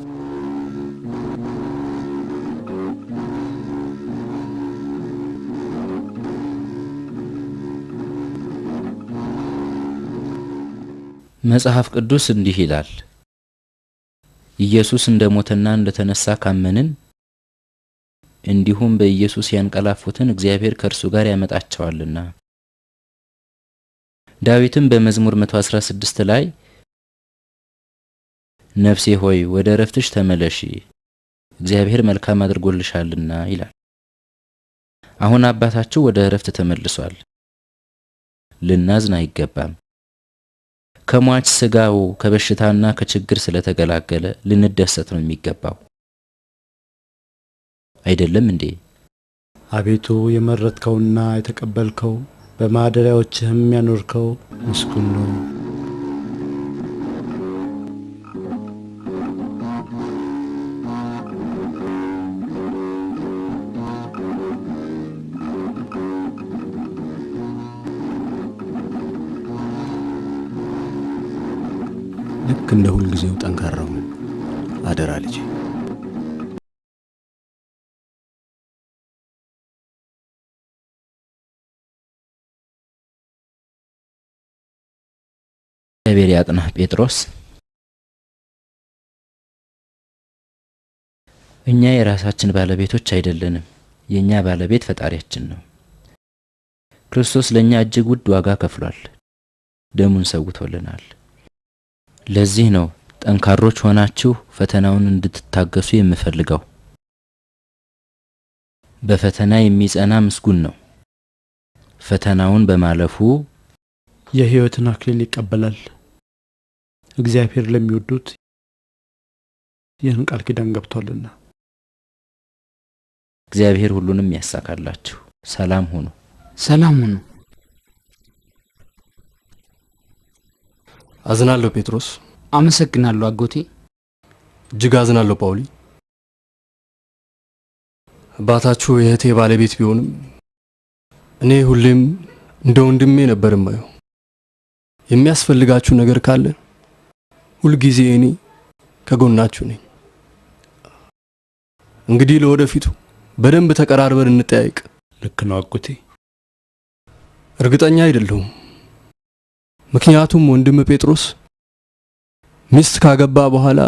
መጽሐፍ ቅዱስ እንዲህ ይላል፣ ኢየሱስ እንደሞተና እንደተነሳ ካመንን እንዲሁም በኢየሱስ ያንቀላፉትን እግዚአብሔር ከእርሱ ጋር ያመጣቸዋልና። ዳዊትም በመዝሙር 116 ላይ ነፍሴ ሆይ ወደ ረፍትሽ ተመለሺ፣ እግዚአብሔር መልካም አድርጎልሻልና ይላል። አሁን አባታችሁ ወደ ረፍት ተመልሷል። ልናዝን አይገባም። ከሟች ስጋው ከበሽታና ከችግር ስለተገላገለ ልንደሰት ነው የሚገባው። አይደለም እንዴ? አቤቱ የመረጥከውና የተቀበልከው በማደሪያዎችህም ያኖርከው ምስጉን ነው። ልክ እንደ ሁልጊዜው ጠንካራው አደራ ልጄ። እግዚአብሔር ያጥናህ ጴጥሮስ። እኛ የራሳችን ባለቤቶች አይደለንም። የኛ ባለቤት ፈጣሪያችን ነው። ክርስቶስ ለኛ እጅግ ውድ ዋጋ ከፍሏል። ደሙን ሰውቶልናል። ለዚህ ነው ጠንካሮች ሆናችሁ ፈተናውን እንድትታገሱ የምፈልገው። በፈተና የሚጸና ምስጉን ነው። ፈተናውን በማለፉ የሕይወትን አክሊል ይቀበላል። እግዚአብሔር ለሚወዱት ይህን ቃል ኪዳን ገብቷልና። እግዚአብሔር ሁሉንም ያሳካላችሁ። ሰላም ሁኑ። ሰላም ሁኑ። አዝናለሁ ጴጥሮስ። አመሰግናለሁ አጎቴ። እጅግ አዝናለሁ ጳውሊ። አባታችሁ የእህቴ ባለቤት ቢሆንም እኔ ሁሌም እንደ ወንድሜ ነበር የማየው። የሚያስፈልጋችሁ ነገር ካለ ሁልጊዜ እኔ ከጎናችሁ ነኝ። እንግዲህ ለወደፊቱ በደንብ ተቀራርበን እንጠያይቅ። ልክ ነው አጎቴ። እርግጠኛ አይደለሁም። ምክንያቱም ወንድም ጴጥሮስ ሚስት ካገባ በኋላ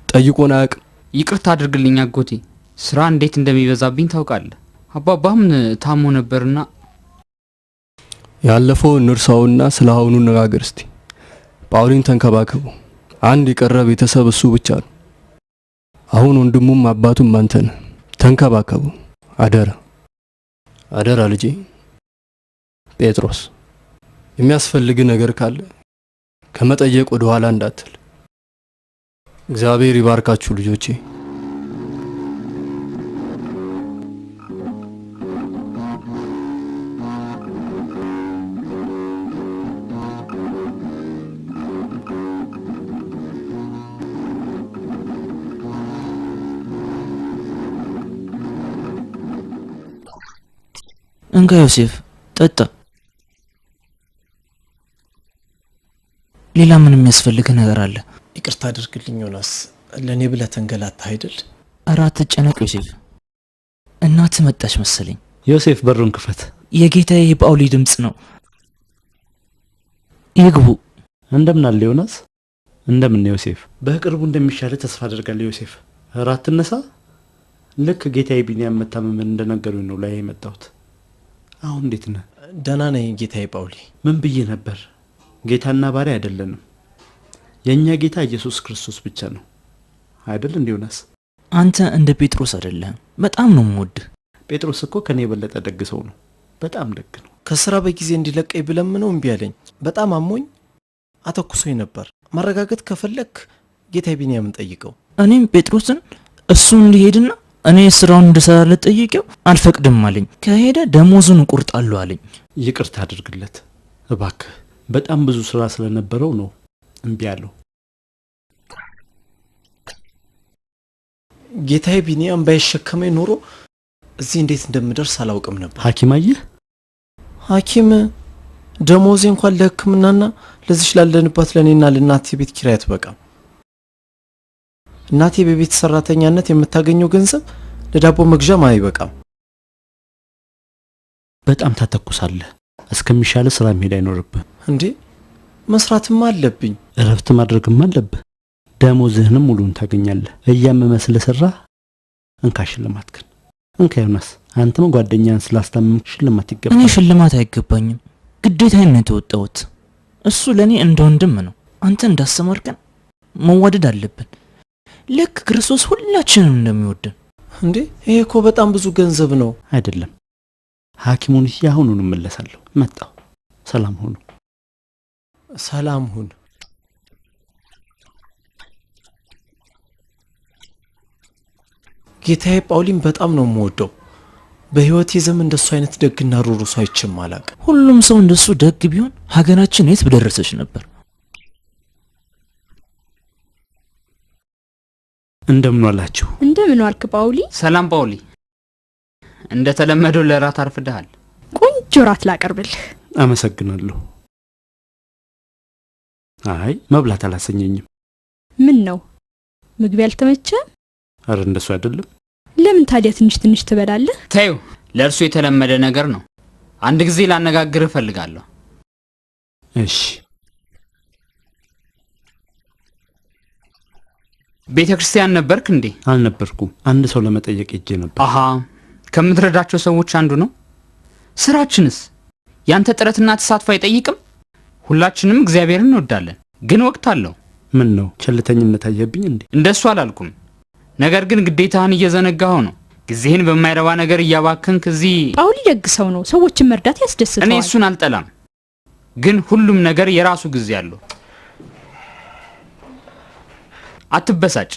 ጠይቆን አያውቅም። ይቅርታ አድርግልኝ አጎቴ፣ ስራ እንዴት እንደሚበዛብኝ ታውቃለህ። አባባም ታሞ ነበርና ያለፈው እንርሳውና ስለ አሁኑ እንነጋገር እስቲ። ጳውሊን ተንከባከቡ። አንድ የቀረ ቤተሰብ እሱ ብቻ ነው። አሁን ወንድሙም አባቱም አንተ ነህ። ተንከባከቡ፣ አደራ አደራ ልጄ ጴጥሮስ። የሚያስፈልግ ነገር ካለ ከመጠየቅ ወደ ኋላ እንዳትል። እግዚአብሔር ይባርካችሁ ልጆቼ። እንካ ዮሴፍ ጠጣ። ሌላ ምን የሚያስፈልግ ነገር አለ? ይቅርታ አድርግልኝ ዮናስ፣ ለኔ ብለህ ተንገላታ አይደል? ኧረ አትጨነቅ ዮሴፍ። እናት መጣች መሰለኝ። ዮሴፍ በሩን ክፈት። የጌታዬ የጳውሊ ድምጽ ነው። ይግቡ። እንደምን አለ ዮናስ? እንደምን ነው ዮሴፍ? በቅርቡ እንደሚሻለ ተስፋ አደርጋለሁ ዮሴፍ። ራት ተነሳ። ልክ ጌታዬ ቢኒያም መታመምን እንደነገሩኝ ነው ላይ የመጣሁት። አሁን እንዴት ነህ? ደህና ነኝ ጌታዬ ጳውሊ። ምን ብዬ ነበር? ጌታና ባሪያ አይደለንም። የኛ ጌታ ኢየሱስ ክርስቶስ ብቻ ነው አይደል እንዴ ዮናስ? አንተ እንደ ጴጥሮስ አይደለም። በጣም ነው የምወድህ። ጴጥሮስ እኮ ከኔ የበለጠ ደግ ሰው ነው። በጣም ደግ ነው። ከስራ በጊዜ እንዲለቀኝ ብለምነው እምቢ አለኝ። በጣም አሞኝ አተኩሶኝ ነበር። ማረጋገጥ ከፈለክ ጌታዬ ቢኒያምን ጠይቀው። እኔም ጴጥሮስን እሱ እንዲሄድና እኔ ስራውን እንድሰራለት ጠይቄው አልፈቅድም አለኝ። ከሄደ ደሞዙን እቆርጣለሁ አለኝ። ይቅርታ አድርግለት እባክህ። በጣም ብዙ ስራ ስለነበረው ነው እምቢ ያለው። ጌታዬ ቢኒያም ባይሸከመኝ ኖሮ እዚህ እንዴት እንደምደርስ አላውቅም ነበር። ሐኪም አየህ? ሐኪም ደሞዜ እንኳን ለሕክምናና ለዚህ ላለንባት ለኔና ለእናቴ ቤት ኪራይ አትበቃም። እናቴ በቤት ሰራተኛነት የምታገኘው ገንዘብ ለዳቦ መግዣም አይበቃም። በጣም ታተኩሳለህ። እስከሚሻለ ስራ መሄድ አይኖርብህ እንዴ? መስራትም አለብኝ። እረፍት ማድረግም አለብህ። ደሞዝህንም ሙሉን ታገኛለህ። እያመመ ስለሰራህ እንካ ሽልማት ግን እንካ ዮናስ፣ አንተም ጓደኛን ስላስታመምክ ሽልማት ይገባል። እኔ ሽልማት አይገባኝም። ግዴታዬን ነው የተወጣሁት። እሱ ለኔ እንደ ወንድም ነው። አንተ እንዳስተማርከን መዋደድ አለብን፣ ልክ ክርስቶስ ሁላችንም እንደሚወደን። እንዴ ይሄ እኮ በጣም ብዙ ገንዘብ ነው። አይደለም። ሐኪሙን ያሁኑን እመለሳለሁ። መጣሁ። ሰላም ሁኑ። ሰላም ሁን። ጌታዬ ጳውሊን በጣም ነው የምወደው። በህይወቴ ዘመን እንደሱ አይነት ደግና ሩሩ ሰው አይቼም አላውቅም። ሁሉም ሰው እንደሱ ደግ ቢሆን ሀገራችን የት በደረሰች ነበር። እንደምን ዋላችሁ? እንደምን ዋልክ ጳውሊ? ሰላም ጳውሊ። እንደተለመደው ለራት አርፍደሃል። ቆንጆ ራት ላቀርብልህ። አመሰግናለሁ። አይ መብላት አላሰኘኝም። ምን ነው ምግብ ያልተመቸህ? አረ እንደሱ አይደለም። ለምን ታዲያ ትንሽ ትንሽ ትበላለህ? ተይው፣ ለእርሱ የተለመደ ነገር ነው። አንድ ጊዜ ላነጋግር እፈልጋለሁ። እሺ። ቤተ ክርስቲያን ነበርክ እንዴ? አልነበርኩም። አንድ ሰው ለመጠየቅ ሄጄ ነበር። አሃ፣ ከምትረዳቸው ሰዎች አንዱ ነው። ስራችንስ ያንተ ጥረትና ተሳትፎ አይጠይቅም? ሁላችንም እግዚአብሔርን እንወዳለን፣ ግን ወቅት አለው። ምን ነው ቸልተኝነት አየብኝ እንዴ? እንደሱ አላልኩም። ነገር ግን ግዴታህን እየዘነጋኸው ነው። ጊዜህን በማይረባ ነገር እያባከንክ እዚህ። ጳውሊ ደግ ሰው ነው። ሰዎችን መርዳት ያስደስተዋል። እኔ እሱን አልጠላም፣ ግን ሁሉም ነገር የራሱ ጊዜ አለው። አትበሳጭ።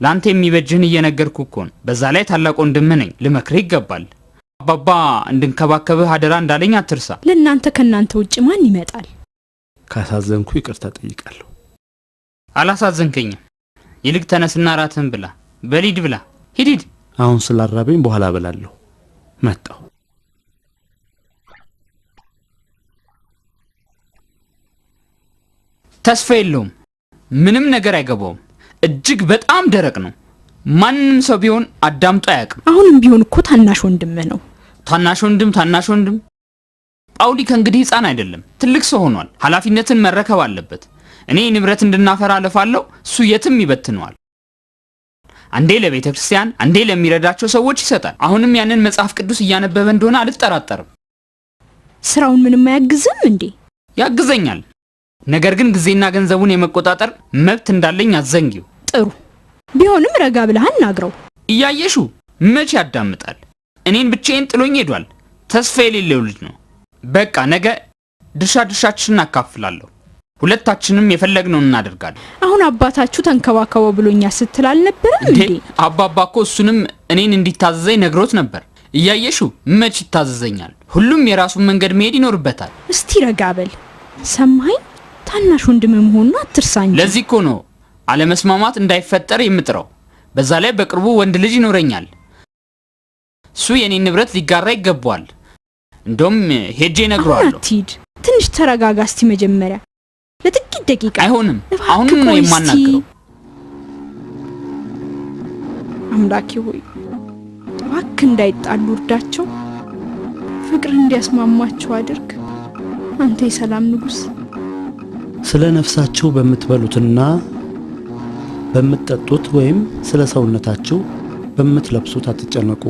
ላንተ የሚበጅህን እየነገርኩ እኮ ነው። በዛ ላይ ታላቅ ወንድምህ ነኝ፣ ልመክርህ ይገባል። አባባ እንድንከባከብህ አደራ እንዳለኝ አትርሳ። ለእናንተ ከእናንተ ውጭ ማን ይመጣል? ካሳዘንኩ ይቅርታ ጠይቃለሁ። አላሳዘንከኝም። ይልቅ ተነስና ራትህን ብላ። በሊድ ብላ። ሂድ። አሁን ስላራበኝ በኋላ እበላለሁ። መጣሁ። ተስፋ የለውም። ምንም ነገር አይገባውም። እጅግ በጣም ደረቅ ነው። ማንንም ሰው ቢሆን አዳምጦ አያውቅም። አሁንም ቢሆን እኮ ታናሽ ወንድምህ ነው። ታናሽ ወንድም ጳውሊ ከእንግዲህ ሕፃን አይደለም፣ ትልቅ ሰው ሆኗል። ኃላፊነትን መረከብ አለበት። እኔ ንብረት እንድናፈራ አለፋለሁ፣ እሱ የትም ይበትነዋል። አንዴ ለቤተ ክርስቲያን፣ አንዴ ለሚረዳቸው ሰዎች ይሰጣል። አሁንም ያንን መጽሐፍ ቅዱስ እያነበበ እንደሆነ አልጠራጠርም። ስራውን ምንም አያግዝም እንዴ? ያግዘኛል። ነገር ግን ጊዜና ገንዘቡን የመቆጣጠር መብት እንዳለኝ አዘንጊው። ጥሩ ቢሆንም ረጋ ብለህ አናግረው። እያየሹ መቼ ያዳምጣል? እኔን ብቻዬን ጥሎኝ ሄዷል። ተስፋ የሌለው ልጅ ነው። በቃ ነገ ድርሻችንን አካፍላለሁ። ሁለታችንም የፈለግነውን እናደርጋለን። አሁን አባታችሁ ተንከባከበው ብሎኛ ስትል አልነበረም እንዴ? አባባ እኮ እሱንም እኔን እንዲታዘዘኝ ነግሮት ነበር። እያየሹ መች ይታዘዘኛል? ሁሉም የራሱን መንገድ መሄድ ይኖርበታል። እስቲ ረጋ በል። ሰማኸኝ? ታናሽ ወንድም መሆኑን አትርሳኝ። ለዚህ እኮ ነው አለመስማማት እንዳይፈጠር የምጥረው። በዛ ላይ በቅርቡ ወንድ ልጅ ይኖረኛል። እሱ የኔን ንብረት ሊጋራ ይገባዋል። እንደውም ሄጄ ነግሯለሁ። አትሂድ፣ ትንሽ ተረጋጋ እስቲ መጀመሪያ ለጥቂት ደቂቃ። አይሆንም፣ አሁን ነው የማናገረው። አምላኬ ሆይ እባክህ እንዳይጣሉ እርዳቸው፣ ፍቅር እንዲያስማማቸው አድርግ። አንተ የሰላም ንጉስ። ስለ ነፍሳችሁ በምትበሉትና በምትጠጡት ወይም ስለ ሰውነታችሁ በምትለብሱት አትጨነቁ።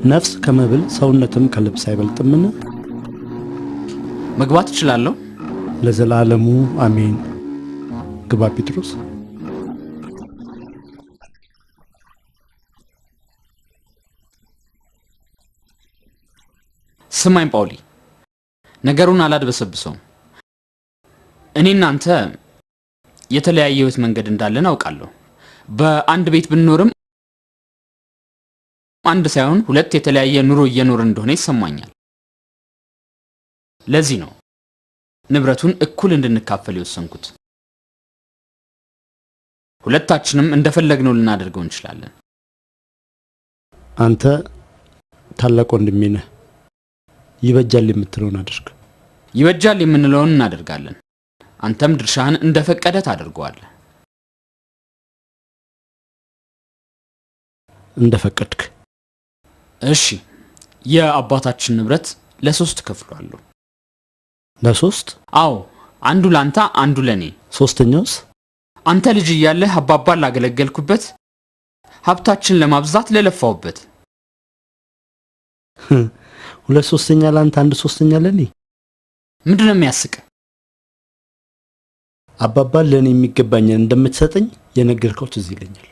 ነፍስ ከመብል ሰውነትም ከልብስ አይበልጥምን? መግባት እችላለሁ? ለዘላለሙ አሜን። ግባ ጴጥሮስ። ስማኝ ጳውሊ፣ ነገሩን አላድበሰብሰውም። እኔ እናንተ የተለያየ ህይወት መንገድ እንዳለን አውቃለሁ። በአንድ ቤት ብንኖርም አንድ ሳይሆን ሁለት የተለያየ ኑሮ እየኖርን እንደሆነ ይሰማኛል። ለዚህ ነው ንብረቱን እኩል እንድንካፈል የወሰንኩት። ሁለታችንም እንደፈለግነው ልናደርገው እንችላለን። አንተ ታላቅ ወንድሜ ነህ። ይበጃል የምትለውን አድርግ። ይበጃል የምንለውን እናደርጋለን። አንተም ድርሻህን እንደፈቀደ ታደርገዋለህ። እንደፈቀድክ። እሺ፣ የአባታችን ንብረት ለሶስት ከፍሏለሁ። ለሶስት? አዎ፣ አንዱ ላንተ፣ አንዱ ለኔ። ሶስተኛውስ? አንተ ልጅ እያለህ አባባን ላገለገልኩበት፣ ሀብታችን ለማብዛት ለለፋውበት። ሁለት ሶስተኛ ላንተ፣ አንድ ሶስተኛ ለኔ። ምንድነው የሚያስቅ? አባባን ለኔ የሚገባኝን እንደምትሰጠኝ የነገርከው ትዝ ይለኛል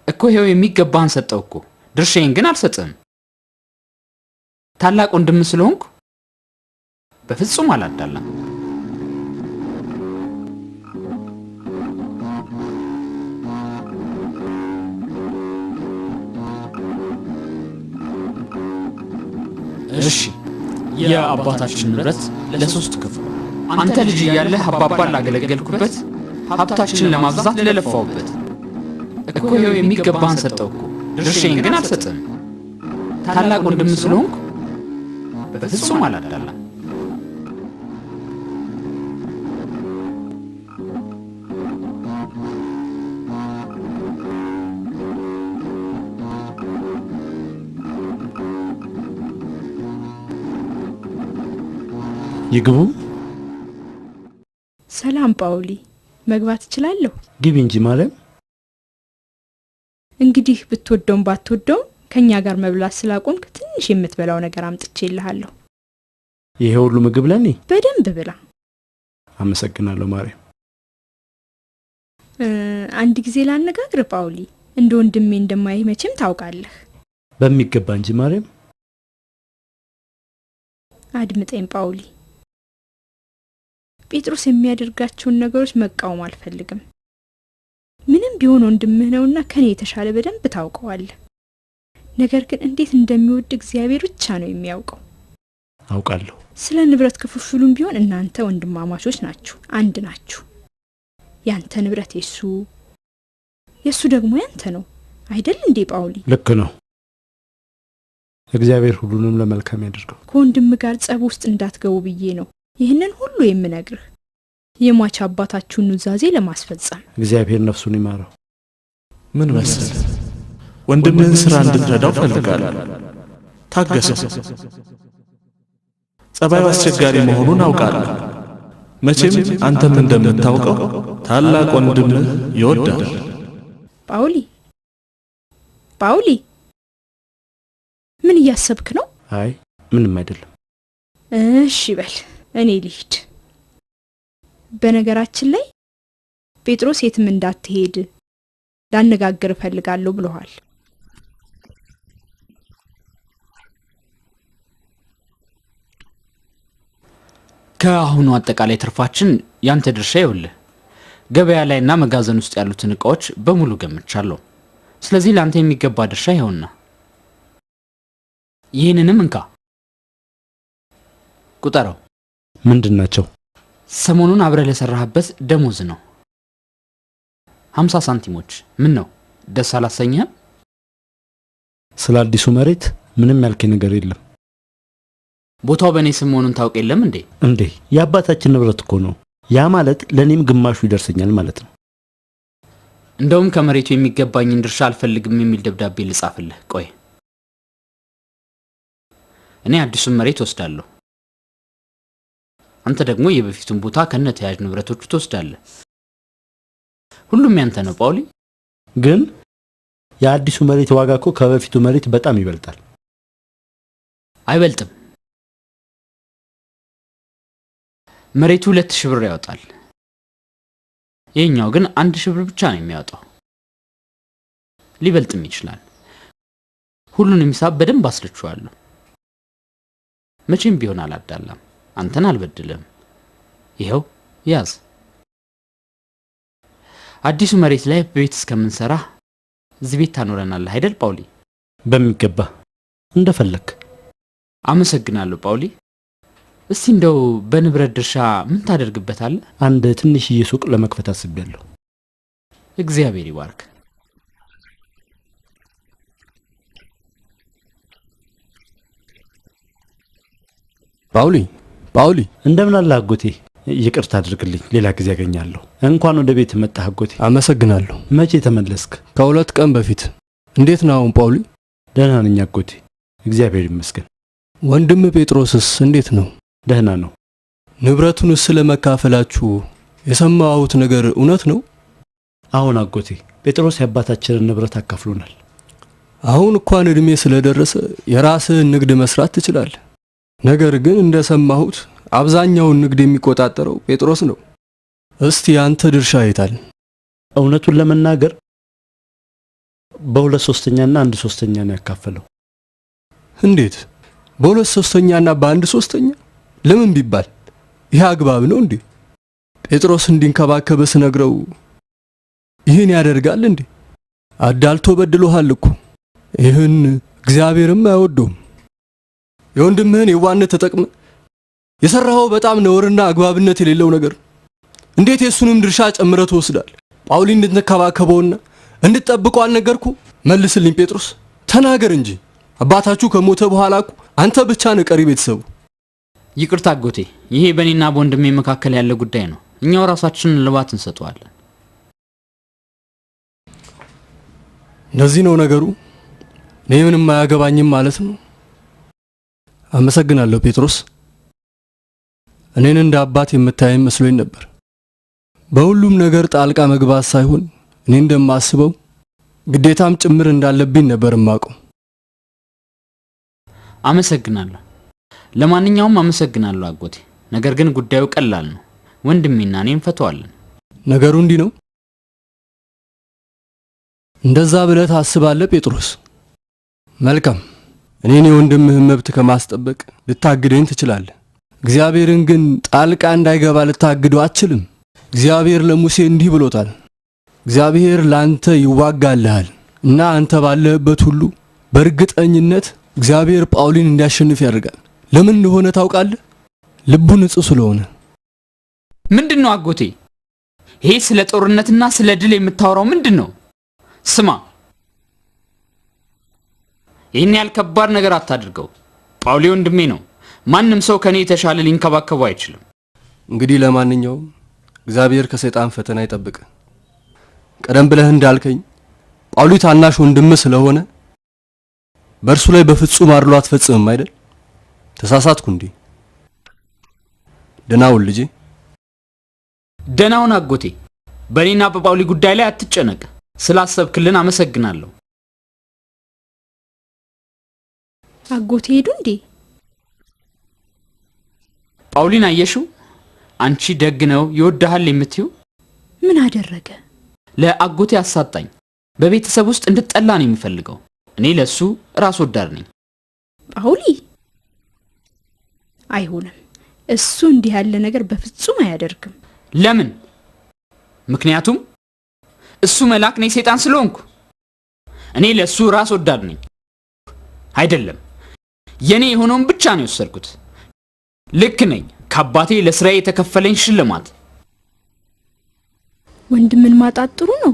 እኮ። ይሄው የሚገባህን ሰጠው እኮ፣ ድርሻዬን ግን አልሰጥህም። ታላቅ ወንድም ስለሆንኩ በፍጹም አላዳላም። እሺ፣ የአባታችን ንብረት ለሶስት ከፍሏል። አንተ ልጅ እያለህ አባባን ላገለገልኩበት፣ ሀብታችን ለማብዛት ለለፋውበት። እኮ ይሄው የሚገባህን ሰጠው እኮ፣ ድርሻዬን ግን አልሰጥህም። ታላቅ ወንድም ስለሆንኩ በፍጹም አላዳላም። ይግቡ። ሰላም ጳውሊ፣ መግባት እችላለሁ? ግቢ እንጂ ማርያም። እንግዲህ ብትወደውም ባትወደውም ከኛ ጋር መብላት ስላቆምክ ትንሽ የምትበላው ነገር አምጥቼልሃለሁ። ይሄ ሁሉ ምግብ ለኔ? በደንብ ብላ። አመሰግናለሁ ማርያም። አንድ ጊዜ ላነጋግር ጳውሊ፣ እንደ ወንድሜ እንደማይህ መቼም ታውቃለህ። በሚገባ እንጂ ማርያም። አድምጠኝ ጳውሊ፣ ጴጥሮስ የሚያደርጋቸውን ነገሮች መቃወም አልፈልግም። ምንም ቢሆን ወንድምህ ነውና ከኔ የተሻለ በደንብ ታውቀዋለህ። ነገር ግን እንዴት እንደሚወድ እግዚአብሔር ብቻ ነው የሚያውቀው። አውቃለሁ። ስለ ንብረት ክፍፍሉም ቢሆን እናንተ ወንድማማቾች ናችሁ፣ አንድ ናችሁ። ያንተ ንብረት የሱ ደግሞ ያንተ ነው አይደል እንዴ ጳውሊ? ልክ ነው። እግዚአብሔር ሁሉንም ለመልካም ያድርገው። ከወንድም ጋር ጸብ ውስጥ እንዳትገቡ ብዬ ነው ይህንን ሁሉ የምነግርህ፣ የሟች አባታችሁን ኑዛዜ ለማስፈጸም። እግዚአብሔር ነፍሱን ይማረው። ምን መሰለ፣ ወንድምህን ስራ እንድትረዳው ፈልጋለሁ። ታገሰው። ጸባዩ አስቸጋሪ መሆኑን አውቃለሁ። መቼም አንተም እንደምታውቀው ታላቅ ወንድምህ ይወዳል። ጳውሊ ምን እያሰብክ ነው? አይ ምንም አይደለም። እሺ በል እኔ ልሂድ። በነገራችን ላይ ጴጥሮስ የትም እንዳትሄድ ላነጋግር እፈልጋለሁ ብለዋል። ከአሁኑ አጠቃላይ ትርፋችን ያንተ ድርሻ ይኸውልህ። ገበያ ላይና መጋዘን ውስጥ ያሉትን እቃዎች በሙሉ ገምቻለሁ። ስለዚህ ላንተ የሚገባ ድርሻ ይኸውና። ይህንንም እንካ ቁጠረው። ምንድናቸው? ሰሞኑን አብረህ ለሰራህበት ደሞዝ ነው። 50 ሳንቲሞች። ምን ነው ደስ አላሰኘህም? ስለ አዲሱ መሬት ምንም ያልከኝ ነገር የለም። ቦታው በእኔ ስም መሆኑን ታውቅ የለም እንዴ? እንዴ የአባታችን ንብረት እኮ ነው። ያ ማለት ለኔም ግማሹ ይደርሰኛል ማለት ነው። እንደውም ከመሬቱ የሚገባኝን ድርሻ አልፈልግም የሚል ደብዳቤ ልጻፍልህ። ቆይ እኔ አዲሱን መሬት ወስዳለሁ። አንተ ደግሞ የበፊቱን ቦታ ከነተያዥ ንብረቶቹ ትወስዳለህ። ሁሉም ያንተ ነው ጳውሊ። ግን የአዲሱ መሬት ዋጋ እኮ ከበፊቱ መሬት በጣም ይበልጣል። አይበልጥም። መሬቱ 2000 ብር ያወጣል። ይሄኛው ግን 1000 ብር ብቻ ነው የሚያወጣው። ሊበልጥም ይችላል። ሁሉንም ሂሳብ በደንብ አስልቼዋለሁ። መቼም ቢሆን አላዳላም። አንተን አልበድልም። ይሄው ያዝ። አዲሱ መሬት ላይ ቤት እስከምንሰራ እዚህ ቤት ታኖረናለህ አይደል ጳውሊ? በሚገባ እንደፈለክ። አመሰግናለሁ ጳውሊ። እስቲ እንደው በንብረት ድርሻ ምን ታደርግበታለህ? አንድ ትንሽዬ ሱቅ ለመክፈት አስቤያለሁ። እግዚአብሔር ይባርክ። ጳውሊ እንደምን አለ አጎቴ? ይቅርታ አድርግልኝ፣ ሌላ ጊዜ ያገኛለሁ። እንኳን ወደ ቤት መጣህ አጎቴ። አመሰግናለሁ። መቼ ተመለስክ? ከ2 ቀን በፊት። እንዴት ነው አሁን ጳውሊ? ደህና ነኝ አጎቴ፣ እግዚአብሔር ይመስገን። ወንድም ጴጥሮስስ እንዴት ነው? ደህና ነው። ንብረቱን ስለመካፈላችሁ የሰማሁት ነገር እውነት ነው? አሁን አጎቴ ጴጥሮስ የአባታችንን ንብረት አካፍሎናል። አሁን እንኳን እድሜ ስለደረሰ የራስህን ንግድ መስራት ትችላለህ። ነገር ግን እንደሰማሁት አብዛኛውን ንግድ የሚቆጣጠረው ጴጥሮስ ነው። እስቲ አንተ ድርሻ የታል? እውነቱን ለመናገር በ2/3ና 1/3 ነው ያካፈለው። እንዴት? በ2/3ና በ1/3? ለምን ቢባል ይህ አግባብ ነው እንዴ? ጴጥሮስ እንዲንከባከበ ስነግረው ይህን ያደርጋል እንዴ? አዳልቶ በድሎሃል እኮ። ይህን እግዚአብሔርም አይወደውም። የወንድምህን የዋነት ተጠቅመ የሰራው በጣም ነውርና አግባብነት የሌለው ነገር እንዴት የሱንም ድርሻ ጨምረህ ትወስዳለህ? ጳውሊ እንድትከባከበውና እንድትጠብቀው አልነገርኩ? መልስልኝ ጴጥሮስ፣ ተናገር እንጂ። አባታችሁ ከሞተ በኋላ እኮ አንተ ብቻ ነህ ቀሪ ቤተሰቡ። ይቅርታ አጎቴ፣ ይሄ በእኔና በወንድሜ መካከል ያለ ጉዳይ ነው። እኛው ራሳችንን ልባት እንሰጠዋለን። እንደዚህ ነው ነገሩ። እኔ ምንም አያገባኝም ማለት ነው። አመሰግናለሁ ጴጥሮስ። እኔን እንደ አባት የምታየኝ መስሎኝ ነበር። በሁሉም ነገር ጣልቃ መግባት ሳይሆን እኔ እንደማስበው ግዴታም ጭምር እንዳለብኝ ነበር የማውቀው። አመሰግናለሁ። ለማንኛውም አመሰግናለሁ አጎቴ። ነገር ግን ጉዳዩ ቀላል ነው። ወንድሜና እኔ እንፈተዋለን። ነገሩ እንዲህ ነው። እንደዛ ብለህ ታስባለህ ጴጥሮስ? መልካም። እኔን የወንድምህን መብት ከማስጠበቅ ልታግደኝ ትችላለህ። እግዚአብሔርን ግን ጣልቃ እንዳይገባ ልታግደው አትችልም። እግዚአብሔር ለሙሴ እንዲህ ብሎታል። እግዚአብሔር ላንተ ይዋጋልሃል እና አንተ ባለህበት ሁሉ በእርግጠኝነት እግዚአብሔር ጳውሊን እንዲያሸንፍ ያደርጋል። ለምን እንደሆነ ታውቃለህ? ልቡ ንጹህ ስለሆነ። ምንድነው አጎቴ? ይሄ ስለ ጦርነትና ስለ ድል የምታወራው ምንድነው? ስማ፣ ይህን ያህል ከባድ ነገር አታድርገው። ጳውሊ ወንድሜ ነው። ማንም ሰው ከኔ የተሻለ ሊንከባከበው አይችልም። እንግዲህ ለማንኛውም እግዚአብሔር ከሰይጣን ፈተና ይጠብቅ። ቀደም ብለህ እንዳልከኝ ጳውሊ ታናሽ ወንድም ስለሆነ በእርሱ ላይ በፍጹም አድሎ አትፈጽምም አይደል? ተሳሳትኩ እንዴ? ደናውን ልጄ። ደናውን አጎቴ። በእኔና በጳውሊ ጉዳይ ላይ አትጨነቅ። ስላሰብክልን አመሰግናለሁ። አጎቴ ሄዱ እንዴ? ጳውሊን አየሽው? አንቺ ደግ ነው ይወድሃል የምትዩ ምን አደረገ? ለአጎቴ አሳጣኝ። በቤተሰብ ውስጥ እንድትጠላ ነው የሚፈልገው። እኔ ለሱ ራስ ወዳድ ነኝ። ጳውሊ አይሆንም። እሱ እንዲህ ያለ ነገር በፍጹም አያደርግም። ለምን? ምክንያቱም እሱ መልአክ ነኝ ሰይጣን ስለሆንኩ። እኔ ለሱ ራስ ወዳድ ነኝ። አይደለም የኔ የሆነውን ብቻ ነው የወሰድኩት። ልክ ነኝ። ከአባቴ ለስራዬ የተከፈለኝ ሽልማት። ወንድምን ማጣት ጥሩ ነው።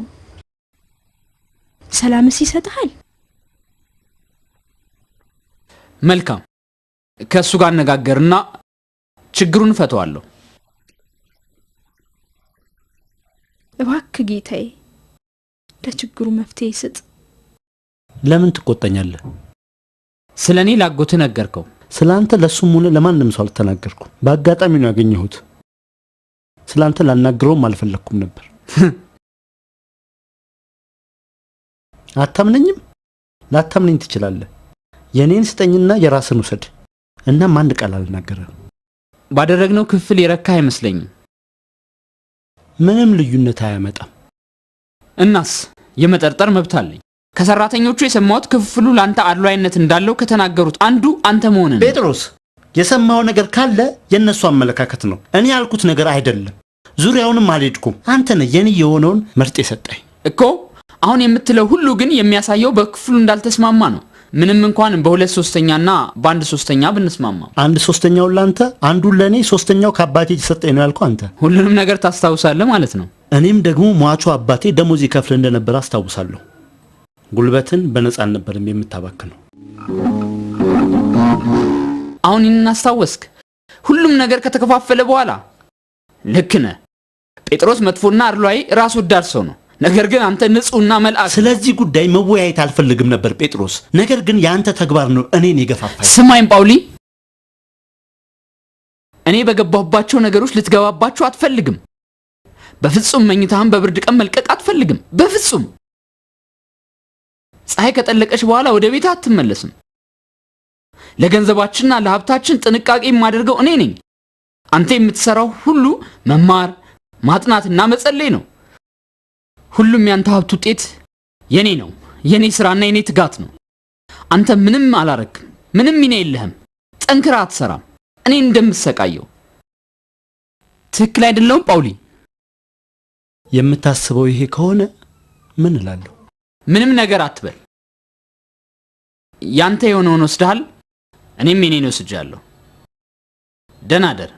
ሰላምስ ይሰጥሃል። መልካም። ከሱ ጋር አነጋገርና ችግሩን ፈተዋለሁ። እባክህ ጌታዬ ለችግሩ መፍትሄ ስጥ። ለምን ትቆጣኛለህ? ስለኔ ላጎት ነገርከው። ስላንተ ለሱም ሆነ ለማንም ሰው አልተናገርኩም። በአጋጣሚ ነው ያገኘሁት። ስላንተ ላናግረውም አልፈለኩም ነበር። አታምነኝም? ላታምነኝ ትችላለህ። የኔን ስጠኝና የራስን ውሰድ እና አንድ ቃል አልናገርም። ባደረግነው ክፍል የረካ አይመስለኝም። ምንም ልዩነት አያመጣም። እናስ የመጠርጠር መብት አለኝ። ከሰራተኞቹ የሰማሁት ክፍሉ ላንተ አድሏይነት እንዳለው ከተናገሩት አንዱ አንተ መሆንን። ጴጥሮስ የሰማው ነገር ካለ የነሱ አመለካከት ነው። እኔ ያልኩት ነገር አይደለም። ዙሪያውንም አልሄድኩም። አንተ ነህ የኔ የሆነውን መርጥ የሰጠኝ እኮ። አሁን የምትለው ሁሉ ግን የሚያሳየው በክፍሉ እንዳልተስማማ ነው። ምንም እንኳን በሁለት ሶስተኛና በአንድ ሶስተኛ ብንስማማ። አንድ ሶስተኛው ላንተ፣ አንዱን ለኔ፣ ሶስተኛው ከአባቴ የተሰጠኝ ነው ያልኩ አንተ። ሁሉንም ነገር ታስታውሳለህ ማለት ነው። እኔም ደግሞ ሟቹ አባቴ ደሞዝ ይከፍል እንደነበር አስታውሳለሁ። ጉልበትን በነፃ ነበርም የምታባክነው። አሁን ይህንን አስታወስክ? ሁሉም ነገር ከተከፋፈለ በኋላ። ልክ ነህ። ጴጥሮስ መጥፎና አድሏዊ ራስ ወዳድ ሰው ነው። ነገር ግን አንተ ንጹህና መልአክ። ስለዚህ ጉዳይ መወያየት አልፈልግም ነበር ጴጥሮስ። ነገር ግን ያንተ ተግባር ነው እኔን የገፋፋኝ። ስማኝ ጳውሊ፣ እኔ በገባሁባቸው ነገሮች ልትገባባቸው አትፈልግም። በፍጹም መኝታህን በብርድ ቀን መልቀቅ አትፈልግም። በፍጹም ፀሐይ ከጠለቀች በኋላ ወደ ቤት አትመለስም። ለገንዘባችንና ለሀብታችን ጥንቃቄ የማደርገው እኔ ነኝ። አንተ የምትሰራው ሁሉ መማር፣ ማጥናትና መጸለይ ነው። ሁሉም ያንተ ሀብት ውጤት የኔ ነው። የኔ ስራና የኔ ትጋት ነው። አንተ ምንም አላረክም። ምንም ሚና የለህም። ጠንክራ አትሰራም። እኔ እንደምሰቃየው ትክክል አይደለሁም ጳውሊ? የምታስበው ይሄ ከሆነ ምን እላለሁ? ምንም ነገር አትበል። ያንተ የሆነውን ወስደሃል፣ እኔም የኔን ወስጃለሁ። ደህና ደር።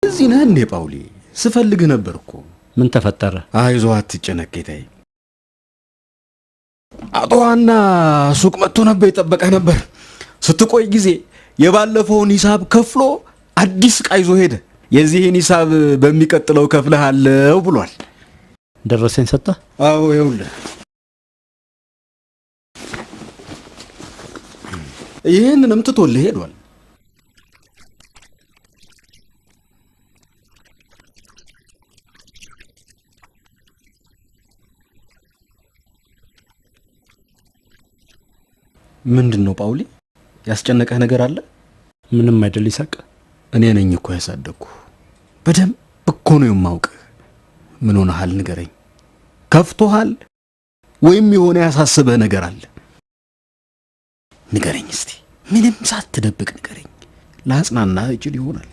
እዚህ ነህ እንዴ ጳውሊ? ስፈልግህ ነበር እኮ። ምን ተፈጠረ? አይዞህ አትጨነቅ ጌታዬ። አቶ ዋና ሱቅ መጥቶ ነበር፣ የጠበቀህ ነበር። ስትቆይ ጊዜ የባለፈውን ሂሳብ ከፍሎ አዲስ ዕቃ ይዞ ሄደ። የዚህን ሂሳብ በሚቀጥለው ከፍለሃለሁ ብሏል። ደረሰኝ ሰጠህ? አዎ ይኸውልህ። ይህንንም ትቶልህ ሄዷል። ምንድነው ጳውሊ? ያስጨነቀህ ነገር አለ? ምንም አይደል ይሳቅ። እኔ ነኝ እኮ ያሳደግኩ። በደንብ እኮ ነው የማውቅህ። ምን ሆነሃል ንገረኝ። ከፍቶሃል ወይም የሆነ ያሳስበህ ነገር አለ? ንገረኝ እስቲ፣ ምንም ሳትደብቅ ንገረኝ። ላጽናና እችል ይሆናል።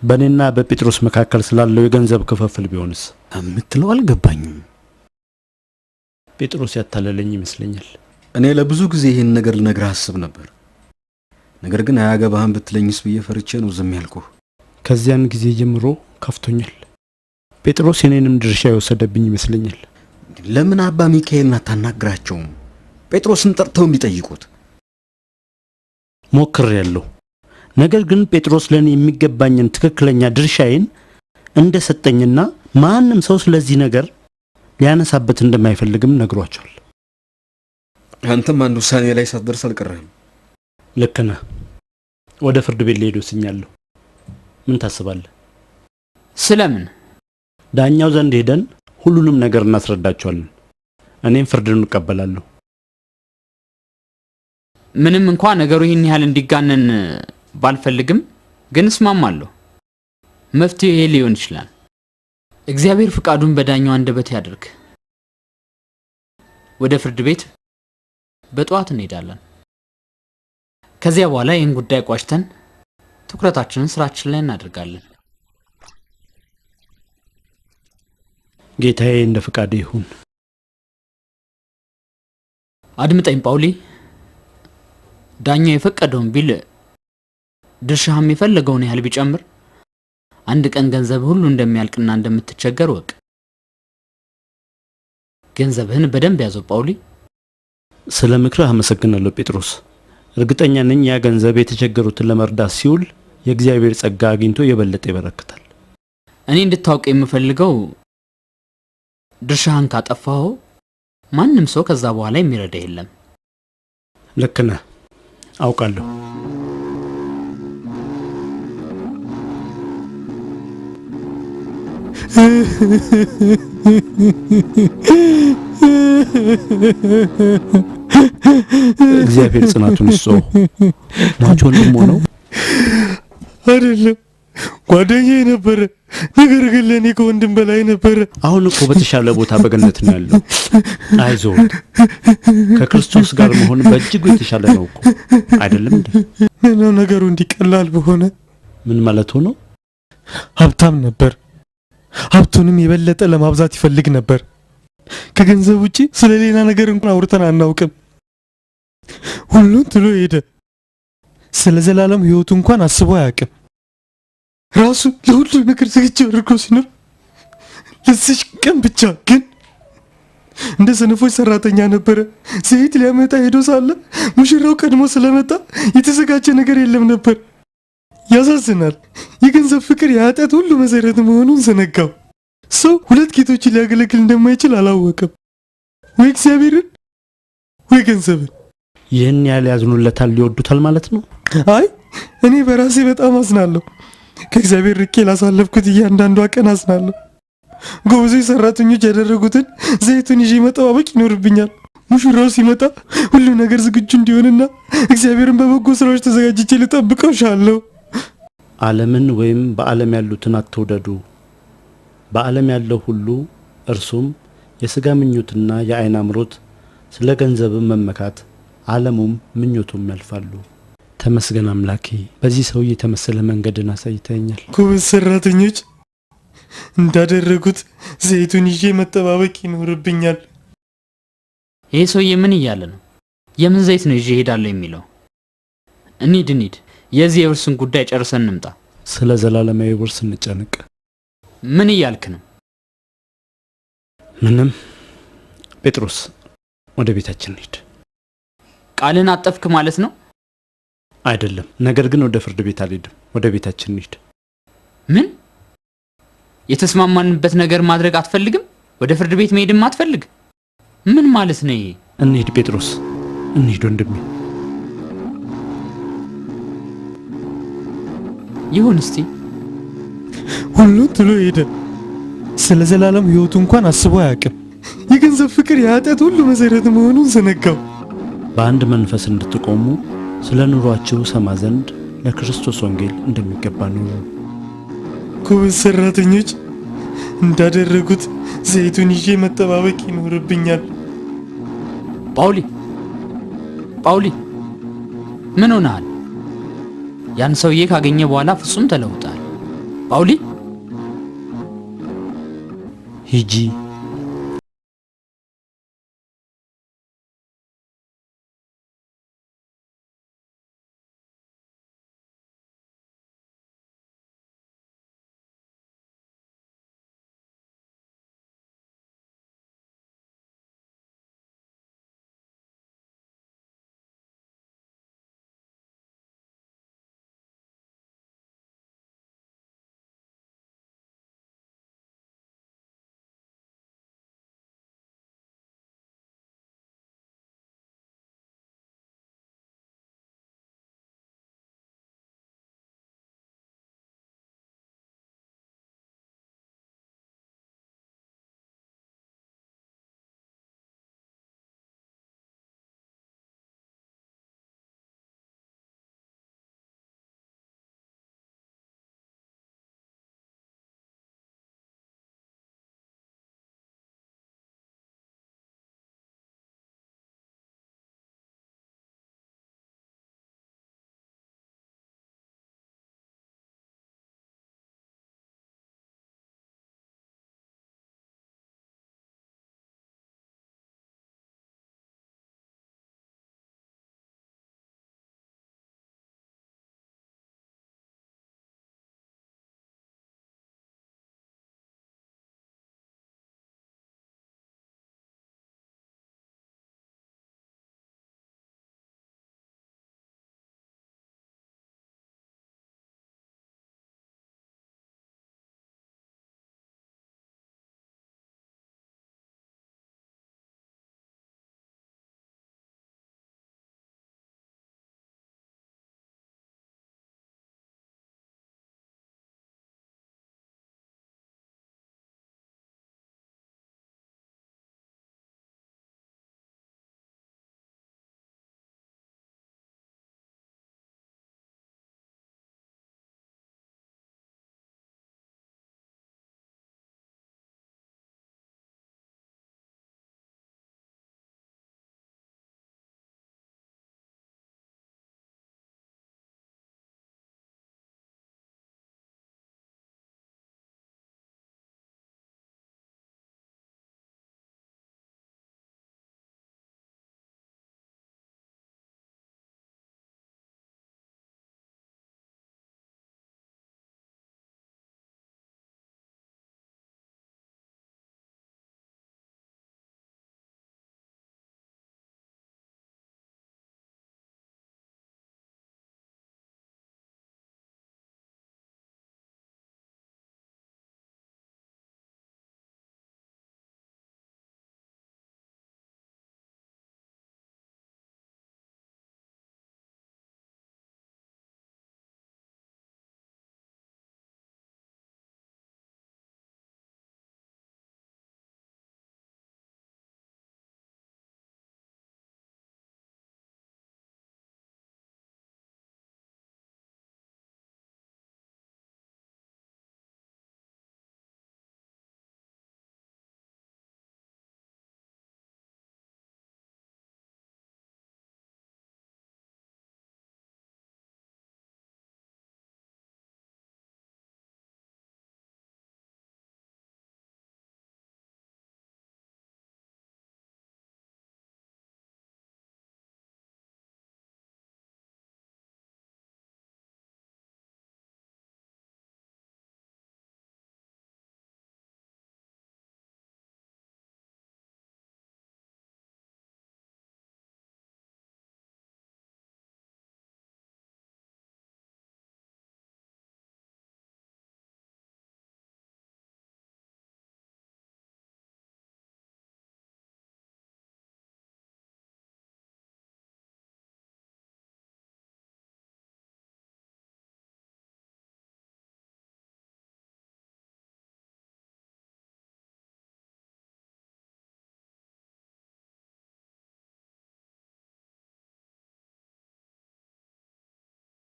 በእኔና በጴጥሮስ መካከል ስላለው የገንዘብ ክፍፍል ቢሆንስ? የምትለው አልገባኝም። ጴጥሮስ ያታለለኝ ይመስለኛል። እኔ ለብዙ ጊዜ ይህን ነገር ልነግርህ አስብ ነበር። ነገር ግን አያገባህም ብትለኝስ ብዬ ፈርቼ ነው ዝም ያልኩህ። ከዚያን ጊዜ ጀምሮ ከፍቶኛል። ጴጥሮስ የኔንም ድርሻ የወሰደብኝ ይመስለኛል። ለምን አባ ሚካኤልን አታናግራቸውም? ጴጥሮስን ጠርተው ቢጠይቁት። ሞክሬያለሁ። ነገር ግን ጴጥሮስ ለኔ የሚገባኝን ትክክለኛ ድርሻዬን እንደሰጠኝና ማንም ሰው ስለዚህ ነገር ሊያነሳበት እንደማይፈልግም ነግሯቸዋል። አንተም አንድ ውሳኔ ላይ ሳትደርስ አልቀረህም። ልክ ነህ። ወደ ፍርድ ቤት ልሄድ ወስኛለሁ። ምን ታስባለህ? ስለምን? ዳኛው ዘንድ ሄደን ሁሉንም ነገር እናስረዳቸዋለን። እኔም ፍርድን እቀበላለሁ። ምንም እንኳን ነገሩ ይህን ያህል እንዲጋነን ባልፈልግም ግን እስማማለሁ። መፍትሄው ይሄ ሊሆን ይችላል። እግዚአብሔር ፍቃዱን በዳኛው አንደበት ያድርግ። ወደ ፍርድ ቤት በጠዋት እንሄዳለን። ከዚያ በኋላ ይህን ጉዳይ ቋጭተን ትኩረታችንን ስራችን ላይ እናደርጋለን። ጌታዬ እንደ ፍቃድ ይሁን። አድምጠኝ ጳውሊ። ዳኛው የፈቀደውን ቢል ድርሻህም የፈለገውን ያህል ቢጨምር አንድ ቀን ገንዘብ ሁሉ እንደሚያልቅና እንደምትቸገር ወቅ። ገንዘብህን በደንብ ያዘው ጳውሊ። ስለ ምክርህ አመሰግናለሁ ጴጥሮስ። እርግጠኛ ነኝ ያ ገንዘብ የተቸገሩትን ለመርዳት ሲውል የእግዚአብሔር ጸጋ አግኝቶ የበለጠ ይበረክታል። እኔ እንድታውቅ የምፈልገው ድርሻህን ካጠፋው ማንም ሰው ከዛ በኋላ የሚረዳ የለም። ልክ ነህ፣ አውቃለሁ። እግዚአብሔር ጽናቱን ይስጠው። ሟች ወንድም ሆነው አይደለም ጓደኛዬ ነበረ። ነገር ግን ለኔ ከወንድም በላይ ነበረ። አሁን እኮ በተሻለ ቦታ በገነት ነው ያለው። አይዞህ፣ ከክርስቶስ ጋር መሆን በእጅጉ የተሻለ ነው እኮ አይደለም እንዴ? ምነው ነገሩ እንዲቀላል በሆነ። ምን ማለት ሆኖ? ሀብታም ነበር። ሀብቱንም የበለጠ ለማብዛት ይፈልግ ነበር። ከገንዘብ ውጪ ስለ ሌላ ነገር እንኳን አውርተን አናውቅም። ሁሉን ትሎ ሄደ። ስለ ዘላለም ህይወቱ እንኳን አስቦ አያውቅም። ራሱ ለሁሉ ነገር ዝግጁ አድርጎ ሲኖር ለዚህ ቀን ብቻ ግን እንደ ሰነፎች ሰራተኛ ነበረ። ዘይት ሊያመጣ ሄዶ ሳለ ሙሽራው ቀድሞ ስለመጣ የተዘጋጀ ነገር የለም ነበር። ያሳዝናል። የገንዘብ ፍቅር የኃጢአት ሁሉ መሰረት መሆኑን ዘነጋው። ሰው ሁለት ጌቶችን ሊያገለግል እንደማይችል አላወቀም። ወይ እግዚአብሔርን ወይ ገንዘብን። ይህን ያህል ያዝኑለታል፣ ሊወዱታል ማለት ነው? አይ እኔ በራሴ በጣም አዝናለሁ። ከእግዚአብሔር ርቄ ላሳለፍኩት እያንዳንዷ ቀን አዝናለሁ። ጎበዞች ሰራተኞች ያደረጉትን ዘይቱን ይዤ መጠባበቅ ይኖርብኛል። ሙሽራው ሲመጣ ሁሉ ነገር ዝግጁ እንዲሆንና እግዚአብሔርን በበጎ ስራዎች ተዘጋጅቼ ልጠብቀው ሻለሁ። ዓለምን ወይም በዓለም ያሉትን አትውደዱ። በዓለም ያለው ሁሉ እርሱም የሥጋ ምኞትና የዓይን አምሮት፣ ስለ ገንዘብም መመካት፣ ዓለሙም ምኞቱም ያልፋሉ። ተመስገን አምላኬ፣ በዚህ ሰው የተመሰለ መንገድን አሳይተኛል። ጎበዝ ሰራተኞች እንዳደረጉት ዘይቱን ይዤ መጠባበቅ ይኖርብኛል። ይሄ ሰውዬ ምን እያለ ነው? የምን ዘይት ነው ይዤ ሄዳለሁ የሚለው? እንሂድ። የዚህ የውርስን ጉዳይ ጨርሰን እንምጣ። ስለ ዘላለማዊ ውርስ እንጨነቅ። ምን እያልክ ነው? ምንም። ጴጥሮስ ወደ ቤታችን እንሂድ። ቃልን አጠፍክ ማለት ነው? አይደለም፣ ነገር ግን ወደ ፍርድ ቤት አልሄድም። ወደ ቤታችን እንሂድ። ምን? የተስማማንበት ነገር ማድረግ አትፈልግም? ወደ ፍርድ ቤት መሄድም አትፈልግ? ምን ማለት ነው ይሄ? እንሂድ ጴጥሮስ፣ እንሂድ ወንድሜ። ይሁን እስቲ። ሁሉን ትሎ ሄደ። ስለ ዘላለም ህይወቱ እንኳን አስቦ አያውቅም። የገንዘብ ፍቅር የኃጢአት ሁሉ መሰረት መሆኑን ዘነጋው። በአንድ መንፈስ እንድትቆሙ ስለ ኑሯችሁ ሰማ ዘንድ ለክርስቶስ ወንጌል እንደሚገባ ኑሩ። ጎበዝ ሰራተኞች እንዳደረጉት ዘይቱን ይዤ መጠባበቅ ይኖርብኛል። ጳውሊ ምን ሆነሃል? ያን ሰውዬ ካገኘ በኋላ ፍጹም ተለውጣል። ጳውሊ ሂጂ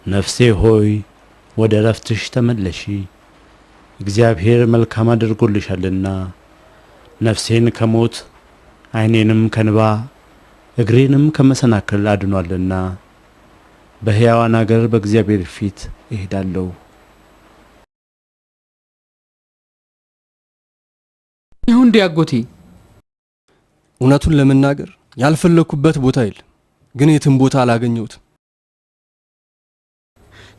ነፍሴ ሆይ ወደ ረፍትሽ ተመለሺ፣ እግዚአብሔር መልካም አድርጎልሻልና። ነፍሴን ከሞት ዓይኔንም ከንባ እግሬንም ከመሰናክል አድኗልና። በሕያዋን አገር በእግዚአብሔር ፊት እሄዳለሁ። ይሁን ዲያጎቴ፣ እውነቱን ለመናገር ያልፈለኩበት ቦታ የለም፣ ግን የትም ቦታ አላገኘሁትም።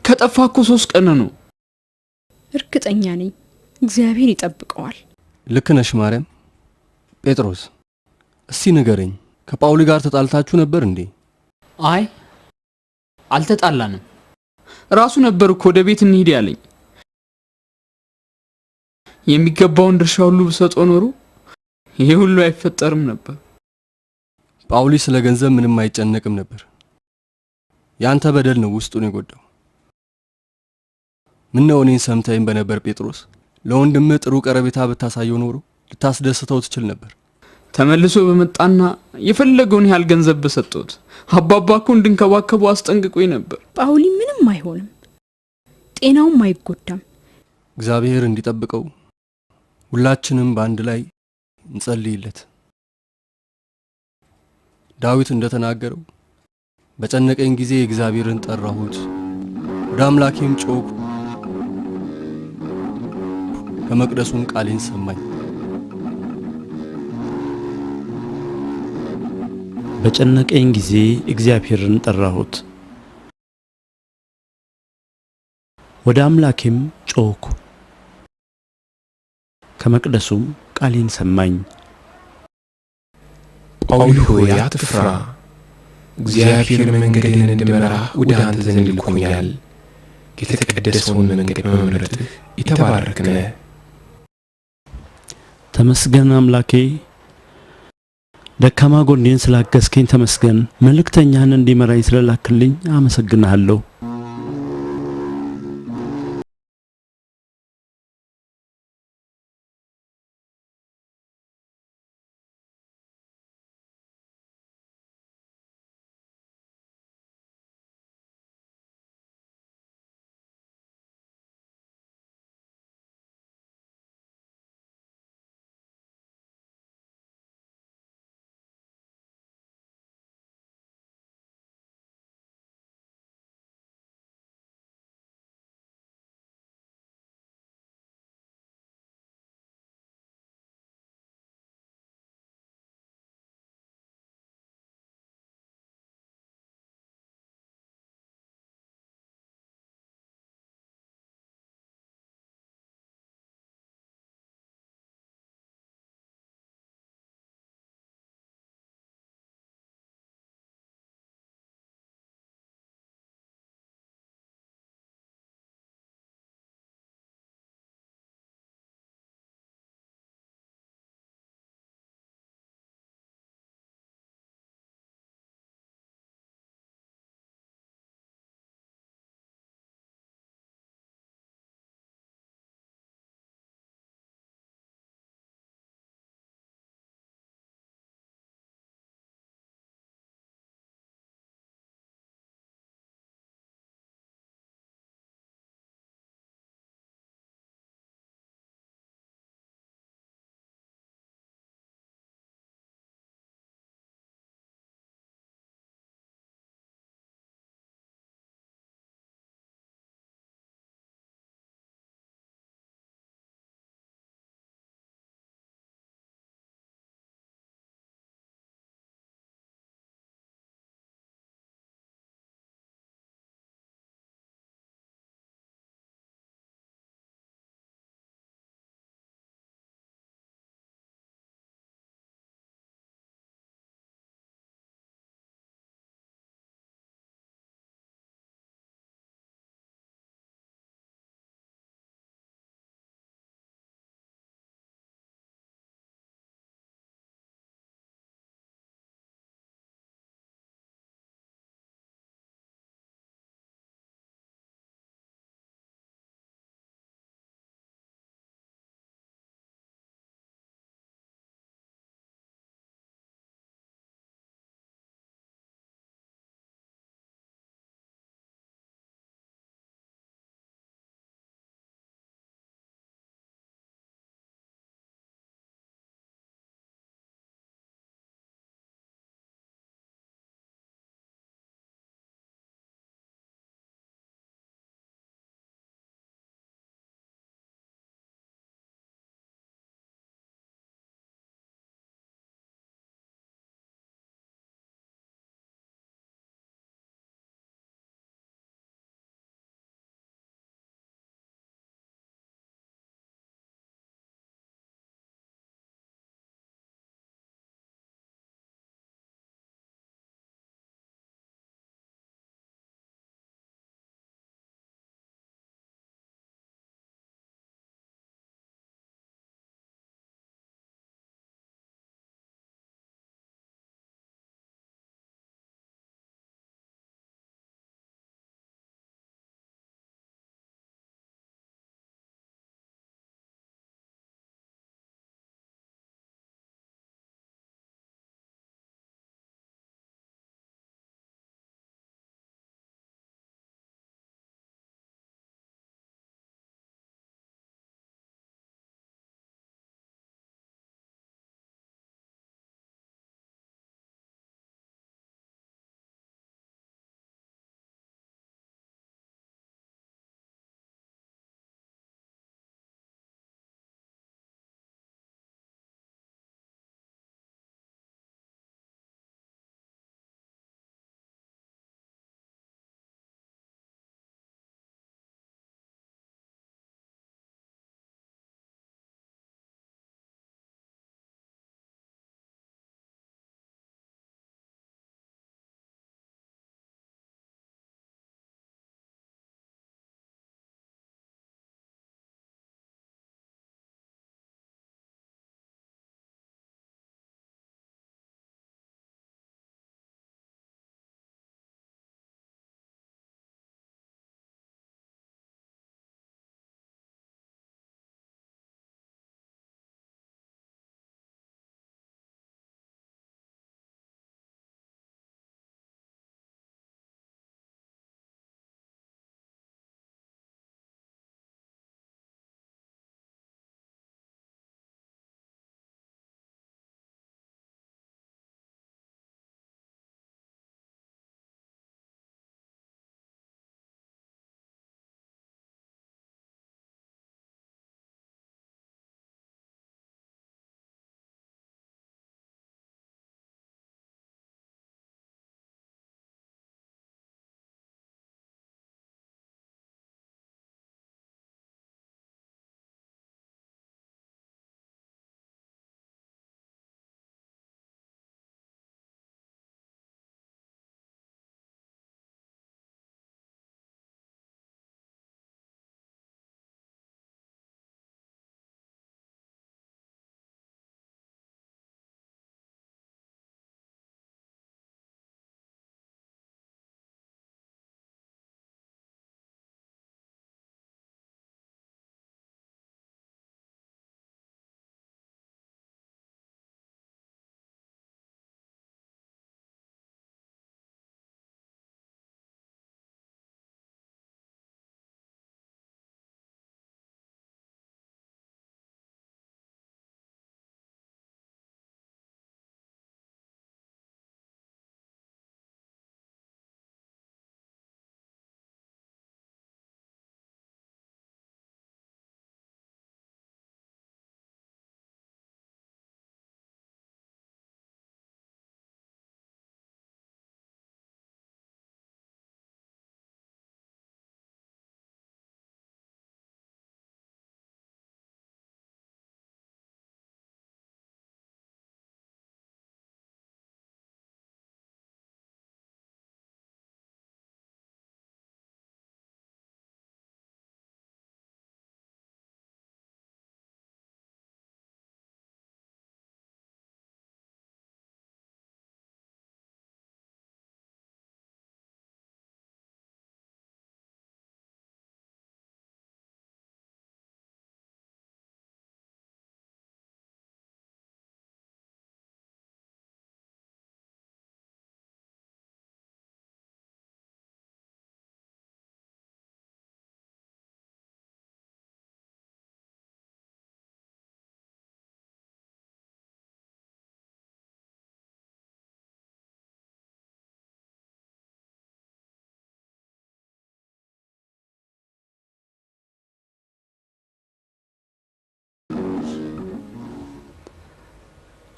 ከጠፋ እኮ 3 ቀን ነው። እርግጠኛ ነኝ እግዚአብሔር ይጠብቀዋል። ልክ ነሽ ማርያም። ጴጥሮስ እስቲ ንገረኝ፣ ከጳውሊ ጋር ተጣልታችሁ ነበር እንዴ? አይ አልተጣላንም። ራሱ ነበር እኮ ወደ ቤት እንሂድ ያለኝ። የሚገባውን ድርሻ ሁሉ ብሰጠው ኖሮ ይሄ ሁሉ አይፈጠርም ነበር። ጳውሊ ስለ ገንዘብ ምንም አይጨነቅም ነበር። ያንተ በደል ነው ውስጡን የጎዳው። ምን ነው እኔን ሰምተኝ በነበር ጴጥሮስ፣ ለወንድምህ ጥሩ ቀረቤታ ብታሳየው ኖሮ ልታስደስተው ትችል ነበር። ተመልሶ በመጣና የፈለገውን ያህል ገንዘብ በሰጠሁት አባባ እኮ እንድንከባከቡ አስጠንቅቆኝ ነበር። ጳውሊ ምንም አይሆንም፣ ጤናውም አይጎዳም። እግዚአብሔር እንዲጠብቀው ሁላችንም በአንድ ላይ እንጸልይለት። ዳዊት እንደተናገረው በጨነቀኝ ጊዜ እግዚአብሔርን ጠራሁት፣ ወደ አምላኬም ጮኽኩ፣ ከመቅደሱም ቃሌን ሰማኝ። በጨነቀኝ ጊዜ እግዚአብሔርን ጠራሁት፣ ወደ አምላኬም ጮኽኩ፣ ከመቅደሱም ቃሌን ሰማኝ። ጳውሊ ሆይ አትፍራ፣ እግዚአብሔር መንገድህን እንድመራ ወደ አንተ ዘንድ ልኮኛል። የተቀደሰውን መንገድ በመምረጥህ የተባረክ ነህ። ተመስገን አምላኬ፣ ደካማ ጎኔን ስላገዝከኝ ተመስገን። መልእክተኛህን እንዲመራኝ ስለላክልኝ አመሰግንሃለሁ።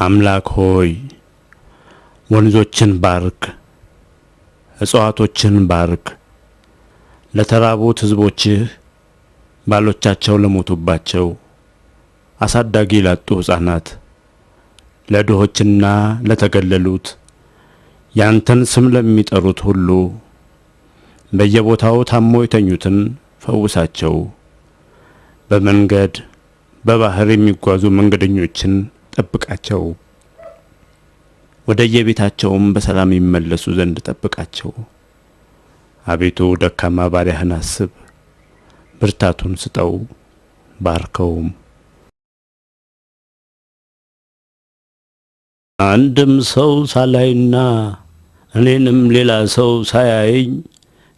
አምላክ ሆይ ወንዞችን ባርክ፣ እጽዋቶችን ባርክ። ለተራቡት ሕዝቦችህ፣ ባሎቻቸው ለሞቱባቸው፣ አሳዳጊ ላጡ ሕፃናት፣ ለድሆችና ለተገለሉት፣ ያንተን ስም ለሚጠሩት ሁሉ፣ በየቦታው ታሞ የተኙትን ፈውሳቸው። በመንገድ በባህር የሚጓዙ መንገደኞችን ጠብቃቸው። ወደ የቤታቸውም በሰላም ይመለሱ ዘንድ ጠብቃቸው። አቤቱ ደካማ ባሪያህን አስብ፣ ብርታቱን ስጠው፣ ባርከውም። አንድም ሰው ሳላይና እኔንም ሌላ ሰው ሳያየኝ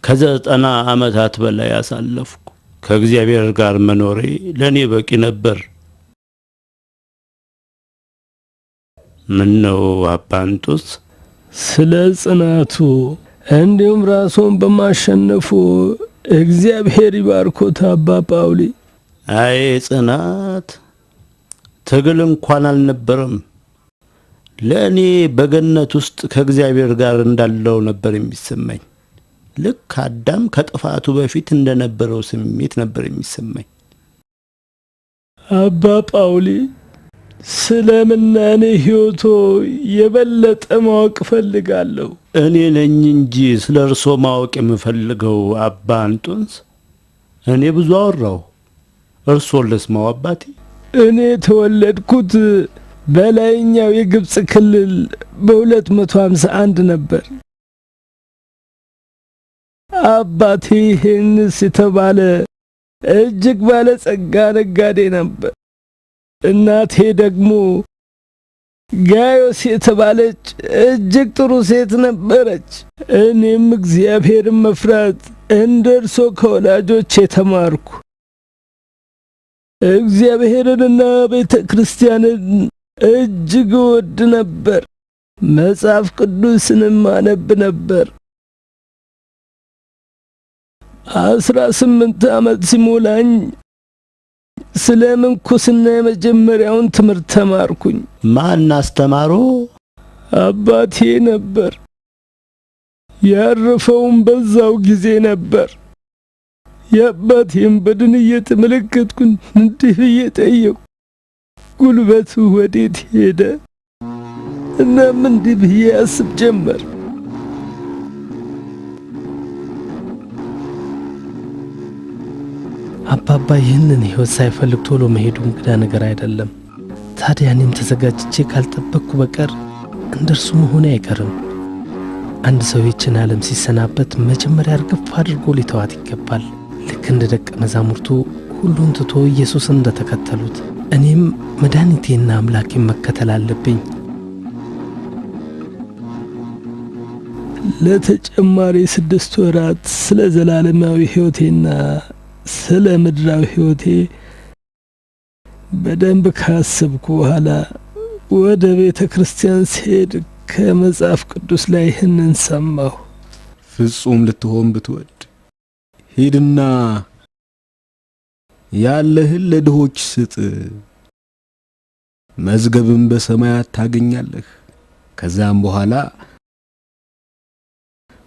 ከ90 ዓመታት በላይ አሳለፍኩ። ከእግዚአብሔር ጋር መኖሬ ለእኔ በቂ ነበር። ምን ነው አባ እንጦንስ? ስለ ጽናቱ እንዲሁም ራሱን በማሸነፉ እግዚአብሔር ይባርኮት አባ ጳውሊ። አይ ጽናት፣ ትግል እንኳን አልነበረም። ለእኔ በገነት ውስጥ ከእግዚአብሔር ጋር እንዳለው ነበር የሚሰማኝ። ልክ አዳም ከጥፋቱ በፊት እንደነበረው ስሜት ነበር የሚሰማኝ። አባ ጳውሊ፣ ስለ ምናኔ ሕይወቶ የበለጠ ማወቅ ፈልጋለሁ። እኔ ነኝ እንጂ ስለ እርሶ ማወቅ የምፈልገው አባ እንጦንስ። እኔ ብዙ አወራሁ፣ እርሶን ልስማው አባቴ። እኔ ተወለድኩት በላይኛው የግብጽ ክልል በ251 ነበር። አባቴ ሄንስ የተባለ እጅግ ባለጸጋ ነጋዴ ነበር። እናቴ ደግሞ ጋዮስ የተባለች እጅግ ጥሩ ሴት ነበረች። እኔም እግዚአብሔርን መፍራት እንደ እርሶ ከወላጆቼ ተማርኩ። እግዚአብሔርንና ቤተ ክርስቲያንን እጅግ ወድ ነበር። መጽሐፍ ቅዱስንም አነብ ነበር። 18 ዓመት ሲሞላኝ ስለ ምንኩስና የመጀመሪያውን ትምህርት ተማርኩኝ። ማን አስተማሮ? አባቴ ነበር። ያረፈውም በዛው ጊዜ ነበር። የአባቴን በድን እየተመለከትኩኝ እንዲህ ብዬ ጠየቅኩ፣ ጉልበቱ ወዴት ሄደ? እናም እንዲህ ብዬ አስብ ጀመር፣ አባባ ይህንን ሕይወት ሳይፈልግ ቶሎ መሄዱ እንግዳ ነገር አይደለም። ታዲያ እኔም ተዘጋጅቼ ካልጠበቅኩ በቀር እንደርሱ መሆኔ አይቀርም። አንድ ሰው ይችን ዓለም ሲሰናበት መጀመሪያ እርግፍ አድርጎ ሊተዋት ይገባል። ልክ እንደ ደቀ መዛሙርቱ ሁሉን ትቶ ኢየሱስን እንደተከተሉት እኔም መድኃኒቴና አምላኬን መከተል አለብኝ። ለተጨማሪ 6 ወራት ስለ ዘላለማዊ ሕይወቴና ስለ ምድራዊ ሕይወቴ በደንብ ካሰብኩ በኋላ ወደ ቤተ ክርስቲያን ሲሄድ ከመጽሐፍ ቅዱስ ላይ ይህንን ሰማሁ። ፍጹም ልትሆን ብትወድ ሂድና ያለህን ለድሆች ስጥ፣ መዝገብም በሰማያት ታገኛለህ። ከዛም በኋላ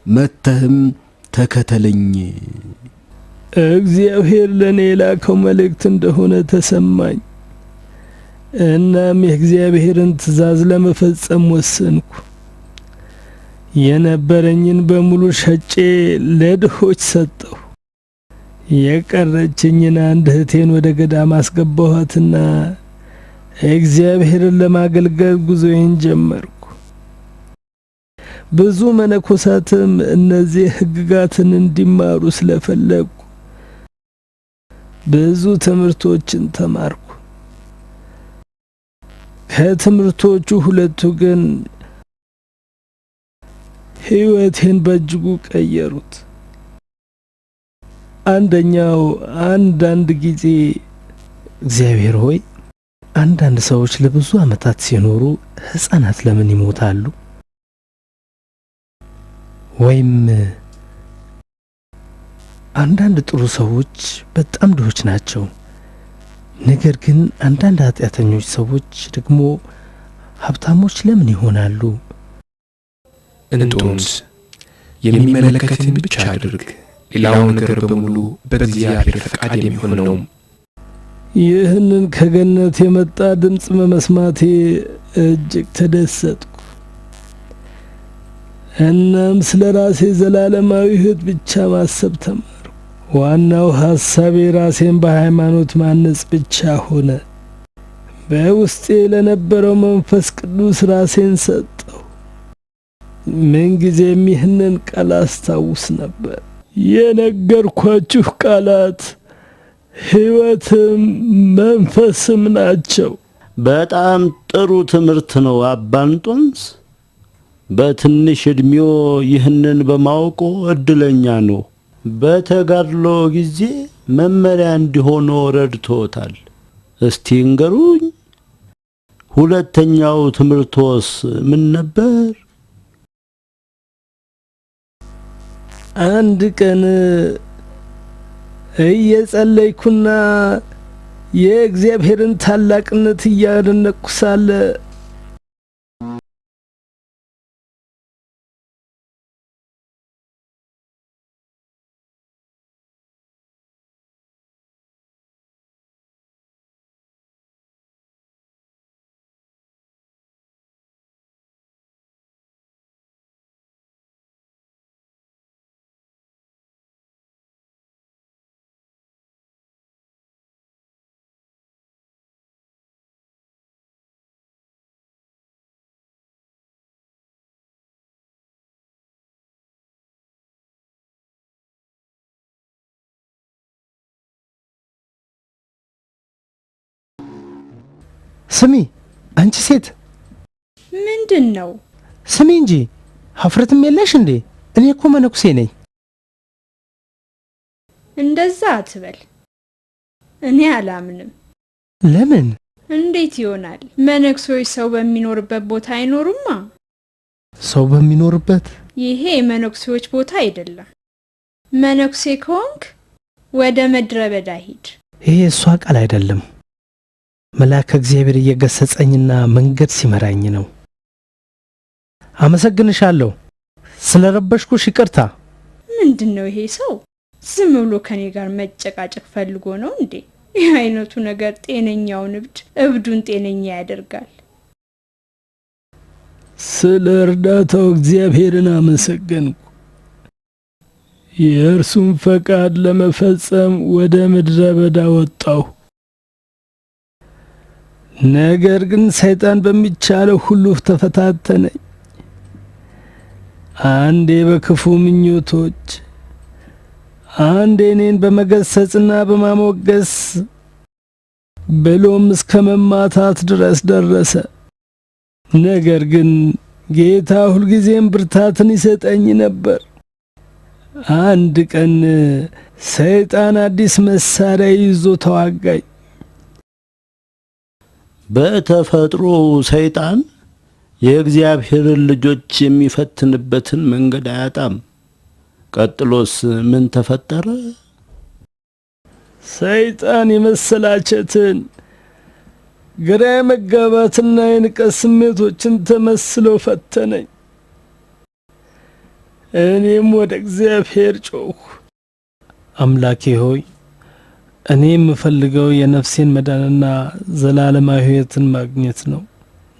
መተህም ተከተለኝ። እግዚአብሔር ለኔ የላከው መልእክት እንደሆነ ተሰማኝ። እናም የእግዚአብሔርን ትእዛዝ ለመፈጸም ወሰንኩ። የነበረኝን በሙሉ ሸጬ ለድሆች ሰጠሁ። የቀረችኝን አንድ እህቴን ወደ ገዳም አስገባኋትና እግዚአብሔርን ለማገልገል ጉዞዬን ጀመርኩ። ብዙ መነኮሳትም እነዚህ ሕግጋትን እንዲማሩ ስለፈለጉ ብዙ ትምህርቶችን ተማርኩ። ከትምህርቶቹ 2ቱ ግን ሕይወቴን በእጅጉ ቀየሩት። አንደኛው አንዳንድ ጊዜ እግዚአብሔር ሆይ፣ አንዳንድ ሰዎች ለብዙ ዓመታት ሲኖሩ ሕፃናት ለምን ይሞታሉ? ወይም አንዳንድ ጥሩ ሰዎች በጣም ድሆች ናቸው፣ ነገር ግን አንዳንድ ኃጢአተኞች ሰዎች ደግሞ ሀብታሞች ለምን ይሆናሉ? እንጦንስ የሚመለከትን ብቻ አድርግ፣ ሌላው ነገር በሙሉ በእግዚአብሔር ፈቃድ የሚሆን ነው። ይህንን ከገነት የመጣ ድምፅ በመስማቴ እጅግ ተደሰትኩ። እናም ስለ ራሴ ዘላለማዊ ሕይወት ብቻ ማሰብ ተማርኩ። ዋናው ሐሳቤ ራሴን በሃይማኖት ማነጽ ብቻ ሆነ። በውስጤ ለነበረው መንፈስ ቅዱስ ራሴን ሰጠው። ምንጊዜም ይህንን ቃል አስታውስ ነበር። የነገርኳችሁ ቃላት ሕይወትም መንፈስም ናቸው። በጣም ጥሩ ትምህርት ነው አባ እንጦንስ። በትንሽ እድሜው ይህንን በማወቁ እድለኛ ነው። በተጋድሎ ጊዜ መመሪያ እንዲሆኖ ረድቶታል። እስቲ እንገሩኝ፣ ሁለተኛው ትምህርቶስ ምን ነበር? አንድ ቀን እየጸለይኩና የእግዚአብሔርን ታላቅነት እያደነቅኩ ሳለ ስሚ አንቺ ሴት! ምንድነው? ስሚ እንጂ ሀፍረትም የለሽ እንዴ? እኔ እኮ መነኩሴ ነኝ። እንደዛ አትበል። እኔ አላምንም። ለምን? እንዴት ይሆናል? መነኩሴዎች ሰው በሚኖርበት ቦታ አይኖሩማ። ሰው በሚኖርበት? ይሄ የመነኩሴዎች ቦታ አይደለም። መነኩሴ ከሆንክ ወደ ምድረ በዳ ሂድ። ይሄ እሷ ቃል አይደለም። መልአከ እግዚአብሔር እየገሰጸኝና መንገድ ሲመራኝ ነው። አመሰግንሻለሁ። ስለረበሽኩሽ ይቅርታ። ምንድነው ይሄ ሰው? ዝም ብሎ ከኔ ጋር መጨቃጨቅ ፈልጎ ነው እንዴ? ይህ አይነቱ ነገር ጤነኛውን እብዱን ጤነኛ ያደርጋል። ስለ እርዳታው እግዚአብሔርን አመሰገንኩ። የእርሱን ፈቃድ ለመፈጸም ወደ ምድረ በዳ ወጣሁ። ነገር ግን ሰይጣን በሚቻለው ሁሉ ተፈታተነኝ። አንዴ በክፉ ምኞቶች፣ አንዴ እኔን በመገሰጽና በማሞገስ ብሎም እስከ መማታት ድረስ ደረሰ። ነገር ግን ጌታ ሁልጊዜም ብርታትን ይሰጠኝ ነበር። አንድ ቀን ሰይጣን አዲስ መሳሪያ ይዞ ተዋጋኝ። በተፈጥሮ ሰይጣን የእግዚአብሔርን ልጆች የሚፈትንበትን መንገድ አያጣም። ቀጥሎስ ምን ተፈጠረ? ሰይጣን የመሰላቸትን ግራ የመጋባትና የንቀት ስሜቶችን ተመስሎ ፈተነኝ። እኔም ወደ እግዚአብሔር ጮኽኩ። አምላኬ ሆይ እኔ የምፈልገው የነፍሴን መዳንና ዘላለማዊ ሕይወትን ማግኘት ነው።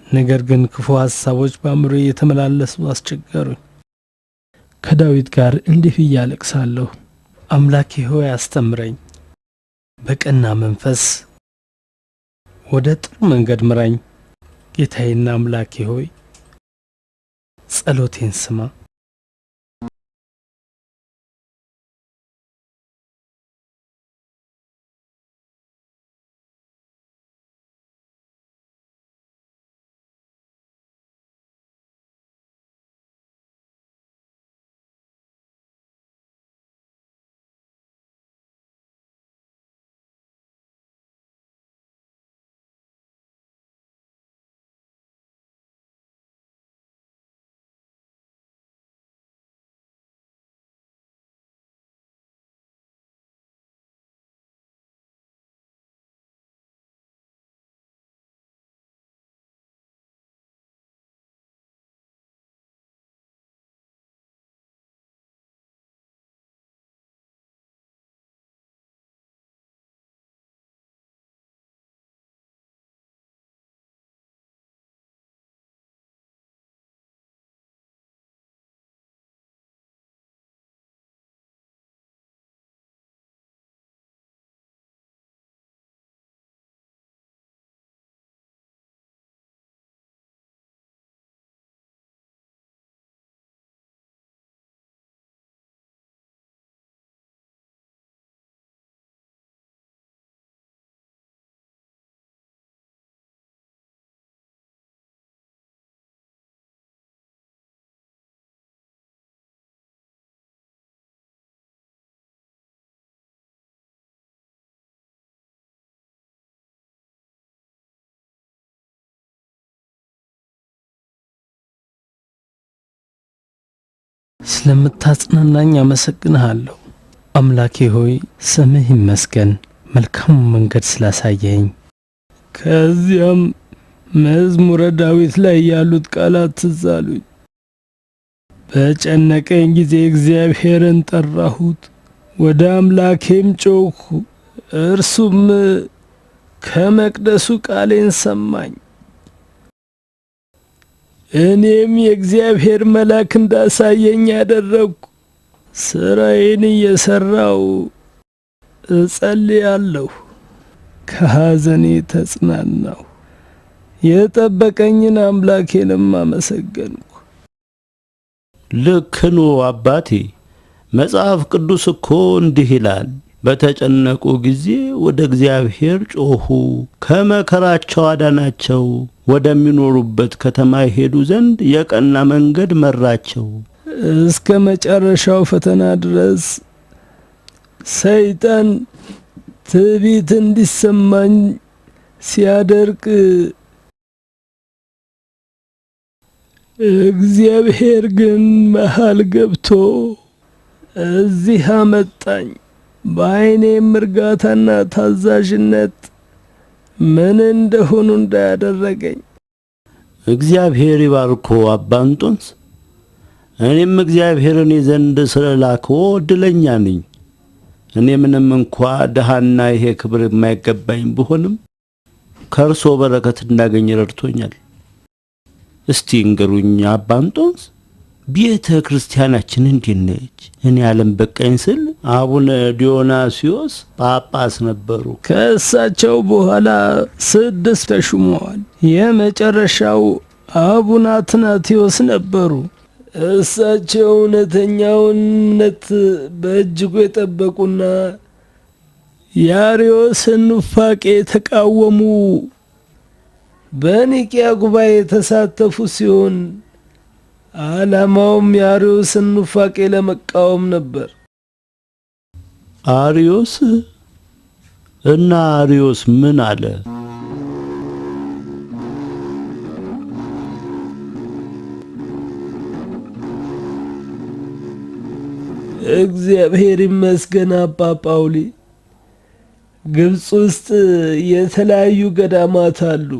ነገር ግን ክፉ ሐሳቦች በአእምሮዬ የተመላለሱ አስቸገሩኝ። ከዳዊት ጋር እንዲህ ብዬ አለቅሳለሁ። አምላኬ ሆይ አስተምረኝ፣ በቀና መንፈስ ወደ ጥሩ መንገድ ምራኝ። ጌታዬና አምላኬ ሆይ ጸሎቴን ስማ። ስለምታጽናናኝ አመሰግንሃለሁ። አምላኬ ሆይ ስምህ ይመስገን፣ መልካም መንገድ ስላሳየኝ። ከዚያም መዝሙረ ዳዊት ላይ ያሉት ቃላት ትዝ አሉኝ። በጨነቀኝ ጊዜ እግዚአብሔርን ጠራሁት፣ ወደ አምላኬም ጮኽሁ፣ እርሱም ከመቅደሱ ቃሌን ሰማኝ። እኔም የእግዚአብሔር መልአክ እንዳሳየኝ ያደረግኩ፣ ስራዬን እየሰራው እጸልያለሁ። ከሐዘኔ ተጽናናሁ፣ የጠበቀኝን አምላኬንም አመሰገንኩ። ልክ ነው አባቴ። መጽሐፍ ቅዱስ እኮ እንዲህ ይላል፣ በተጨነቁ ጊዜ ወደ እግዚአብሔር ጮኹ፣ ከመከራቸው አዳናቸው፣ ወደሚኖሩበት ከተማ ይሄዱ ዘንድ የቀና መንገድ መራቸው። እስከ መጨረሻው ፈተና ድረስ ሰይጣን ትዕቢት እንዲሰማኝ ሲያደርግ እግዚአብሔር ግን መሃል ገብቶ እዚህ አመጣኝ። በዓይኔም እርጋታና ታዛዥነት ምን እንደሆኑ እንዳያደረገኝ። እግዚአብሔር ይባርኮ አባ እንጦንስ። እኔም እግዚአብሔርን ዘንድ ስለላከው እድለኛ ነኝ። እኔ ምንም እንኳ ደሃና ይሄ ክብር የማይገባኝ ብሆንም ከእርሶ በረከት እንዳገኝ ረድቶኛል። እስቲ እንገሩኝ አባ እንጦንስ፣ ቤተ ክርስቲያናችን እንዴት ነች? እኔ ዓለም በቃኝ ስል አቡነ ዲዮናስዮስ ጳጳስ ነበሩ። ከእሳቸው በኋላ 6 ተሹመዋል። የመጨረሻው አቡነ አትናቴዎስ ነበሩ። እሳቸው እውነተኛውን እምነት በእጅጉ የጠበቁና የአርዮስን ኑፋቄ የተቃወሙ፣ በኒቅያ ጉባኤ የተሳተፉ ሲሆን ዓላማውም የአርዮስን ኑፋቄ ለመቃወም ነበር። አርዮስ እና አርዮስ ምን አለ? እግዚአብሔር ይመስገን አባ ጳውሊ፣ ግብጽ ውስጥ የተለያዩ ገዳማት አሉ።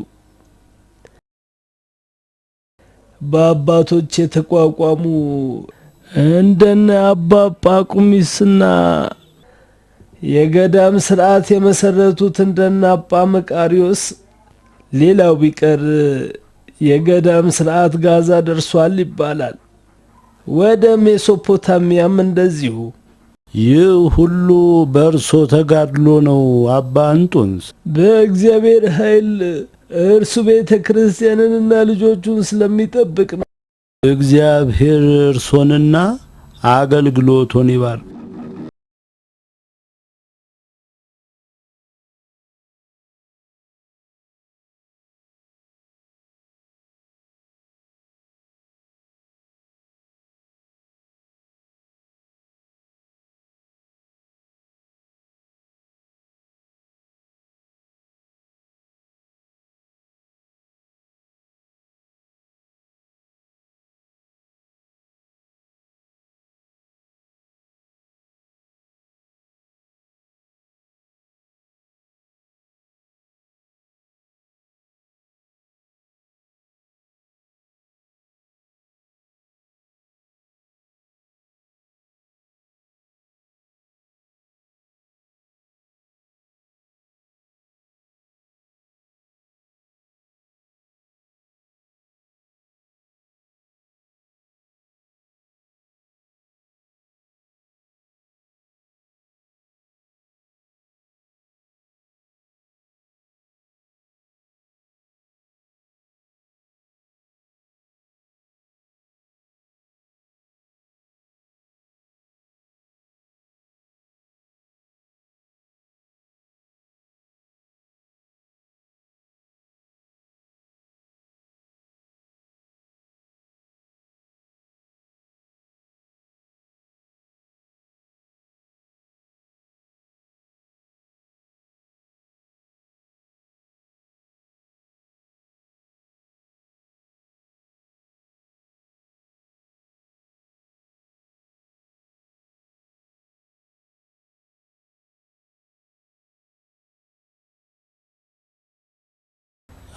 በአባቶች የተቋቋሙ እንደነ አባ ጳቁሚስና የገዳም ስርዓት የመሰረቱት እንደነ አባ መቃሪዮስ። ሌላው ቢቀር የገዳም ስርዓት ጋዛ ደርሷል ይባላል። ወደ ሜሶፖታሚያም እንደዚሁ። ይህ ሁሉ በእርሶ ተጋድሎ ነው አባ እንጦንስ? በእግዚአብሔር ኃይል እርሱ ቤተ ክርስቲያንንና ልጆቹን ስለሚጠብቅ ነው። እግዚአብሔር እርሶንና አገልግሎቶን ይባርክ።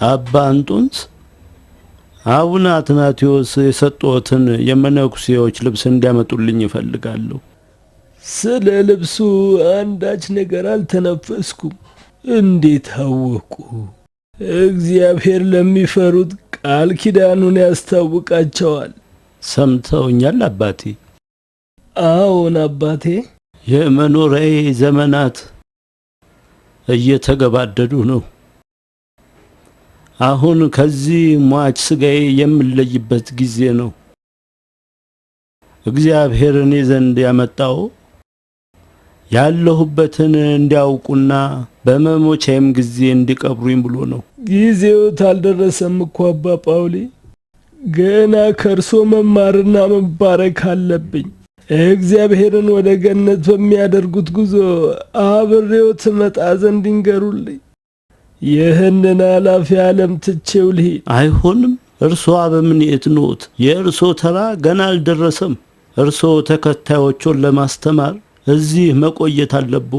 አባ እንጦንስ አቡነ አትናቴዎስ የሰጡትን የመነኩሴዎች ልብስ እንዲያመጡልኝ እፈልጋለሁ። ስለ ልብሱ አንዳች ነገር አልተነፈስኩም። እንዴት አወቁ? እግዚአብሔር ለሚፈሩት ቃል ኪዳኑን ያስታውቃቸዋል። ሰምተውኛል አባቴ? አዎን አባቴ። የመኖሪያዬ ዘመናት እየተገባደዱ ነው። አሁን ከዚህ ሟች ስጋዬ የምለይበት ጊዜ ነው። እግዚአብሔር እኔ ዘንድ ያመጣው ያለሁበትን እንዲያውቁና በመሞቻዬም ጊዜ እንዲቀብሩኝ ብሎ ነው። ጊዜው አልደረሰም እኮ አባ ጳውሊ። ገና ከእርሶ መማርና መባረክ አለብኝ። እግዚአብሔርን ወደ ገነት በሚያደርጉት ጉዞ አብሬው ትመጣ ዘንድ ይንገሩልኝ። ይህንን ኃላፊ ዓለም ትቼው ልሂድ። አይሆንም። እርሶ አበምኔት ኖት። የእርሶ ተራ ገና አልደረሰም። እርሶ ተከታዮቹን ለማስተማር እዚህ መቆየት አለቦ።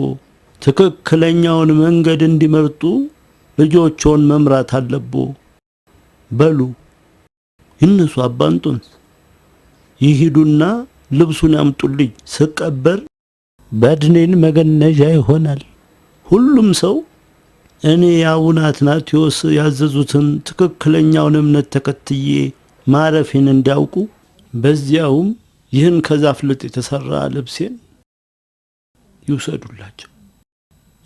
ትክክለኛውን መንገድ እንዲመርጡ ልጆቹን መምራት አለቦ። በሉ ይነሱ አባ እንጦንስ፣ ይሂዱና ልብሱን ያምጡልኝ። ስቀበር በድኔን መገነዣ ይሆናል። ሁሉም ሰው እኔ አቡነ አትናቴዎስ ያዘዙትን ትክክለኛውን እምነት ተከትዬ ማረፌን እንዲያውቁ፣ በዚያውም ይህን ከዛፍ ልጥ የተሰራ ልብሴን ይውሰዱላቸው።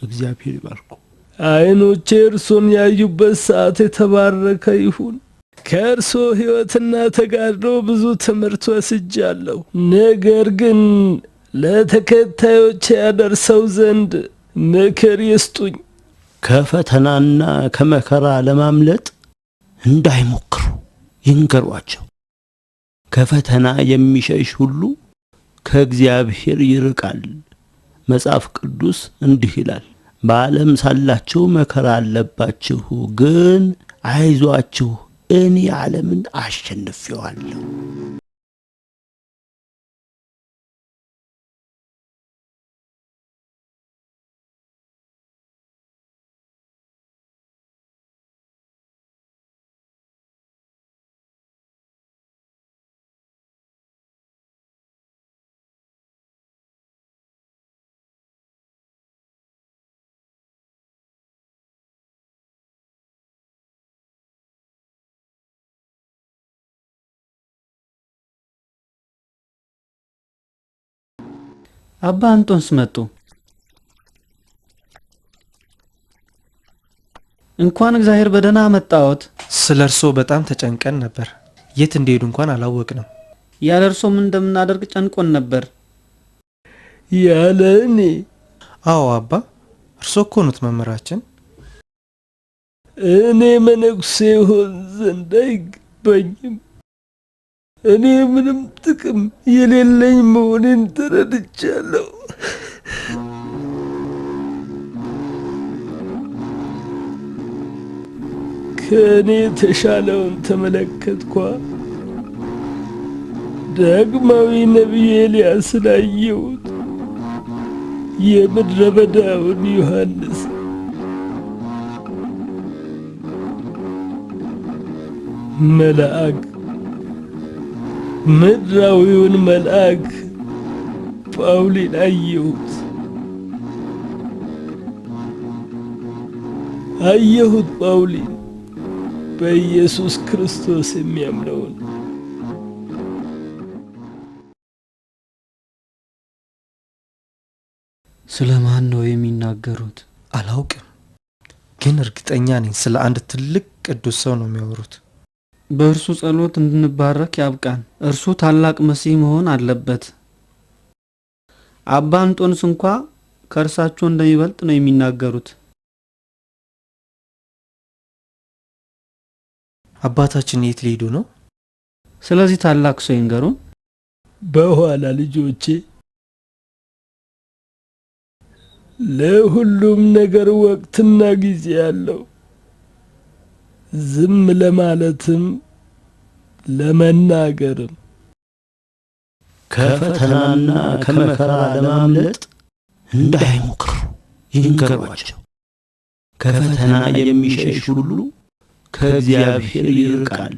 እግዚአብሔር ይባርኩ። አይኖቼ እርሶን ያዩበት ሰዓት የተባረከ ይሁን። ከእርሶ ሕይወትና ተጋድሎ ብዙ ትምህርት ወስጃለሁ። ነገር ግን ለተከታዮች ያደርሰው ዘንድ ምክር ይስጡኝ። ከፈተናና ከመከራ ለማምለጥ እንዳይሞክሩ ይንገሯቸው። ከፈተና የሚሸሽ ሁሉ ከእግዚአብሔር ይርቃል። መጽሐፍ ቅዱስ እንዲህ ይላል፣ በዓለም ሳላችሁ መከራ አለባችሁ፣ ግን አይዟችሁ እኔ ዓለምን አሸንፌዋለሁ። አባ እንጦንስ መጡ። እንኳን እግዚአብሔር በደህና መጣዎት። ስለ እርሶ በጣም ተጨንቀን ነበር። የት እንደሄዱ እንኳን አላወቅንም። ያለ እርሶ ምን እንደምናደርግ ጨንቆን ነበር። ያለ እኔ? አዎ አባ፣ እርሶ እኮ ኖት መምህራችን። እኔ መነኩሴ ሆን ዘንድ አይገባኝም። እኔ ምንም ጥቅም የሌለኝ መሆኔን ተረድቻለሁ። ከእኔ የተሻለውን ተመለከትኳ። ዳግማዊ ነቢይ ኤልያስን አየሁት፣ የምድረ በዳውን ዮሐንስ። መልአክ ምድራዊውን መልአክ ጳውሊን አየሁት ጳውሊን በኢየሱስ ክርስቶስ የሚያምነውን። ስለ ማን ነው የሚናገሩት? አላውቅም፣ ግን እርግጠኛ ነኝ ስለ አንድ ትልቅ ቅዱስ ሰው ነው የሚያወሩት። በእርሱ ጸሎት እንድንባረክ ያብቃን። እርሱ ታላቅ መሲህ መሆን አለበት። አባ እንጦንስ እንኳ ከእርሳቸው እንደሚበልጥ ነው የሚናገሩት። አባታችን የት ሊሄዱ ነው? ስለዚህ ታላቅ ሰው ይንገሩን። በኋላ ልጆቼ፣ ለሁሉም ነገር ወቅትና ጊዜ አለው። ዝም ለማለትም ለመናገርም። ከፈተናና ከመከራ ለማምለጥ እንዳይሞክሩ ይንገሯቸው። ከፈተና የሚሸሽ ሁሉ ከእግዚአብሔር ይርቃል።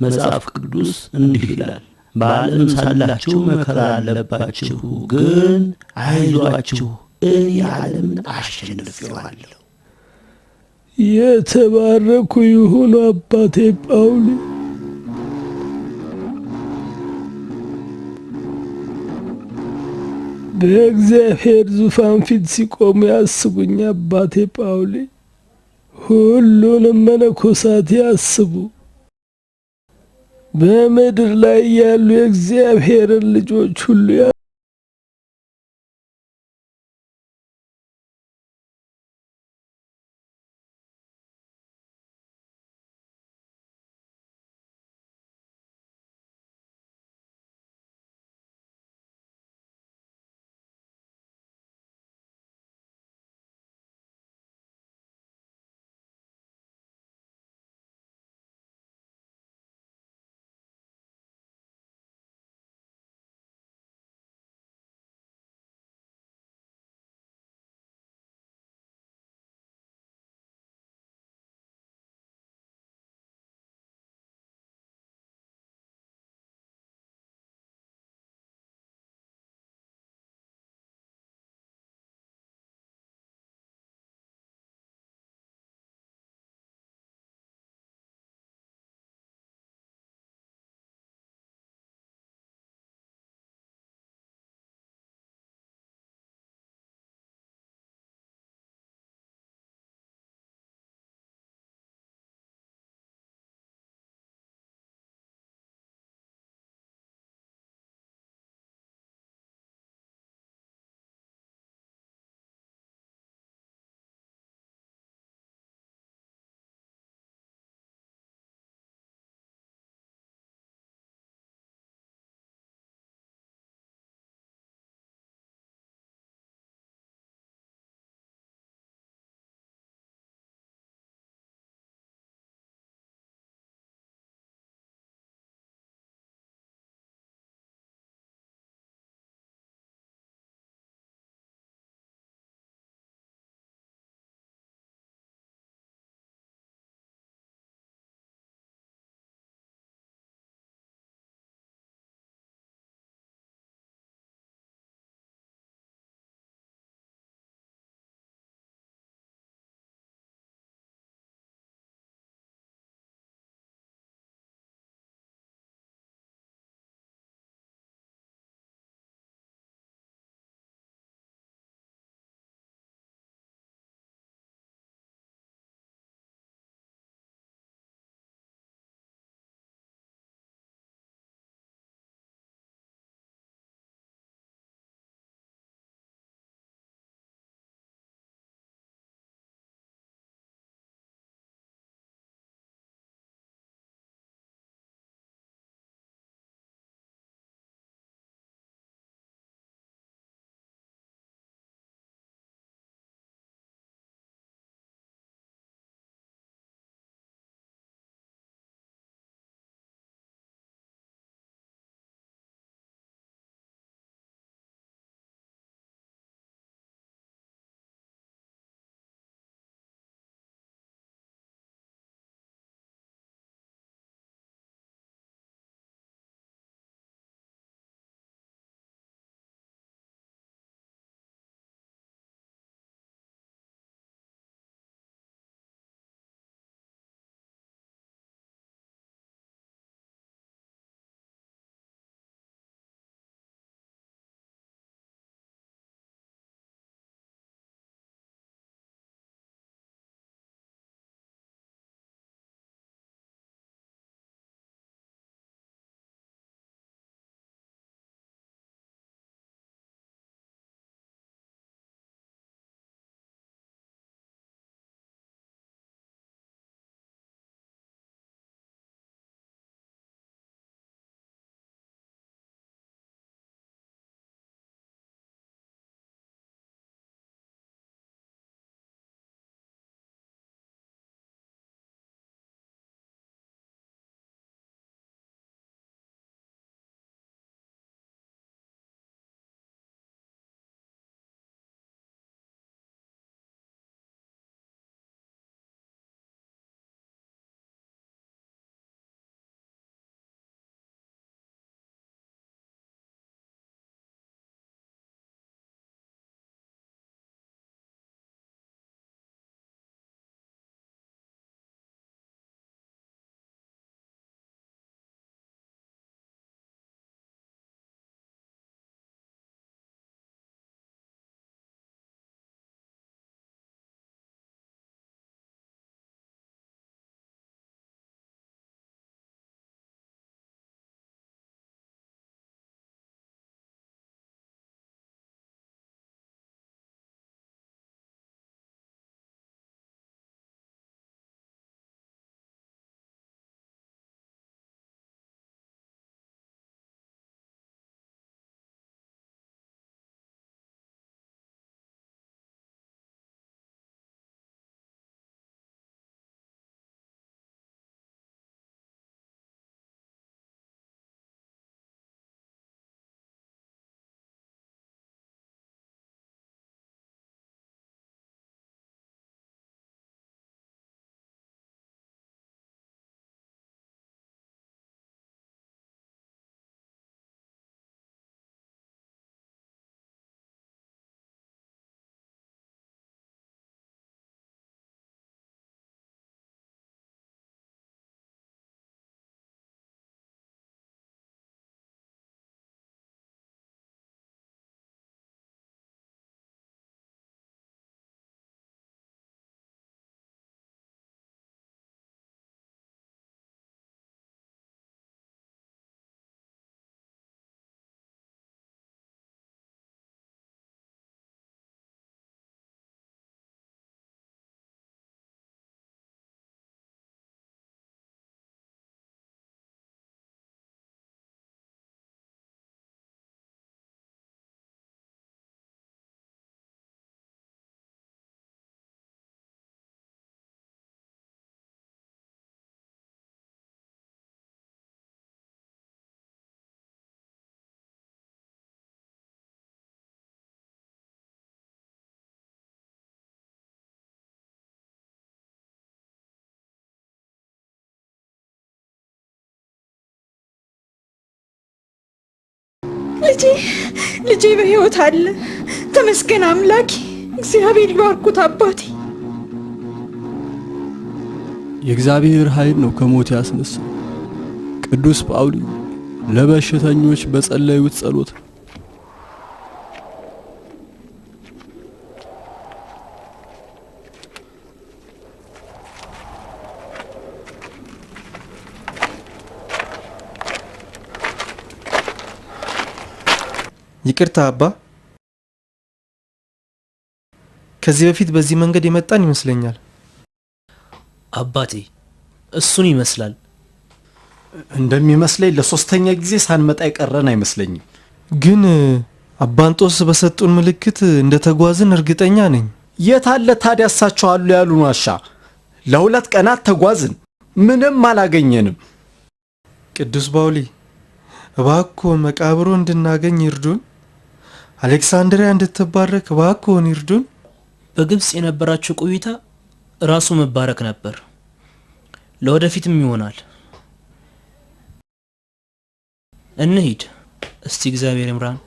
መጽሐፍ ቅዱስ እንዲህ ይላል፣ በዓለም ሳላችሁ መከራ አለባችሁ፣ ግን አይዟችሁ እኔ ዓለምን አሸንፌዋለሁ። የተባረኩ ይሁኑ አባቴ ጳውሊ። በእግዚአብሔር ዙፋን ፊት ሲቆሙ ያስቡኝ አባቴ ጳውሊ። ሁሉንም መነኮሳት ያስቡ። በምድር ላይ ያሉ የእግዚአብሔርን ልጆች ሁሉ ልጄ በሕይወት አለ። ተመስገን አምላኬ። እግዚአብሔር ይባርኩት አባቴ። የእግዚአብሔር ኃይል ነው ከሞት ያስነሳው። ቅዱስ ጳውሊ ለበሽተኞች በጸለዩት ጸሎት ይቅርታ አባ፣ ከዚህ በፊት በዚህ መንገድ የመጣን ይመስለኛል። አባቴ እሱን ይመስላል። እንደሚመስለኝ ለሶስተኛ ጊዜ ሳንመጣ የቀረን አይመስለኝም። ግን አባንጦስ በሰጡን ምልክት እንደተጓዝን እርግጠኛ ነኝ። የት አለ ታዲያ እሳቸው አሉ ያሉን ዋሻ? ለ2 ቀናት ተጓዝን፣ ምንም አላገኘንም። ቅዱስ ጳውሊ እባክዎ መቃብሩ እንድናገኝ ይርዱን። አሌክሳንድሪያ እንድትባረክ እባክዎን ይርዱን። በግብጽ የነበራችሁ ቆይታ ራሱ መባረክ ነበር፣ ለወደፊትም ይሆናል። እንሂድ እስቲ፣ እግዚአብሔር ይምራን።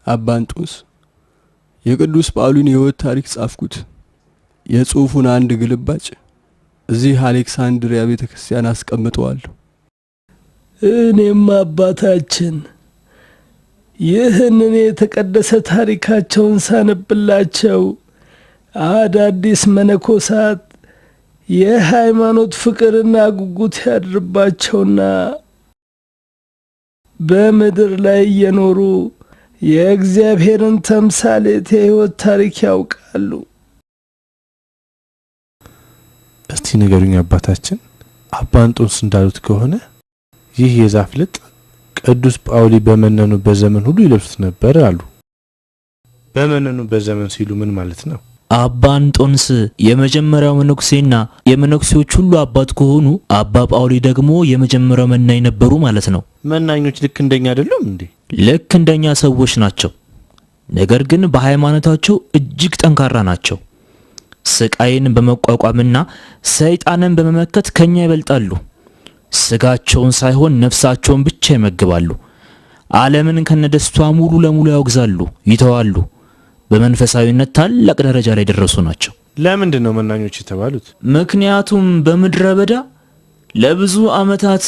አባ እንጦንስ የቅዱስ ጳውሊን የሕይወት ታሪክ ጻፍኩት። የጽሑፉን አንድ ግልባጭ እዚህ አሌክሳንድሪያ ቤተክርስቲያን አስቀምጠዋለሁ። እኔም አባታችን ይህንን የተቀደሰ ታሪካቸውን ሳነብላቸው አዳዲስ መነኮሳት የሃይማኖት ፍቅርና ጉጉት ያድርባቸውና በምድር ላይ እየኖሩ የእግዚአብሔርን ተምሳሌት የሕይወት ታሪክ ያውቃሉ። እስቲ ንገሩኝ አባታችን፣ አባ እንጦንስ እንዳሉት ከሆነ ይህ የዛፍ ልጥ ቅዱስ ጳውሊ በመነኑበት ዘመን ሁሉ ይለብሱት ነበር አሉ። በመነኑበት ዘመን ሲሉ ምን ማለት ነው? አባ እንጦንስ የመጀመሪያው መነኩሴና የመነኩሴዎች ሁሉ አባት ከሆኑ አባ ጳውሊ ደግሞ የመጀመሪያው መናኝ ነበሩ ማለት ነው። መናኞች ልክ እንደኛ አይደሉም እንዴ? ልክ እንደኛ ሰዎች ናቸው። ነገር ግን በሃይማኖታቸው እጅግ ጠንካራ ናቸው። ስቃይን በመቋቋምና ሰይጣንን በመመከት ከኛ ይበልጣሉ። ስጋቸውን ሳይሆን ነፍሳቸውን ብቻ ይመግባሉ። ዓለምን ከነደስቷ ሙሉ ለሙሉ ያወግዛሉ፣ ይተዋሉ። በመንፈሳዊነት ታላቅ ደረጃ ላይ ደረሱ ናቸው። ለምንድን ነው መናኞች የተባሉት? ምክንያቱም በምድረ በዳ ለብዙ ዓመታት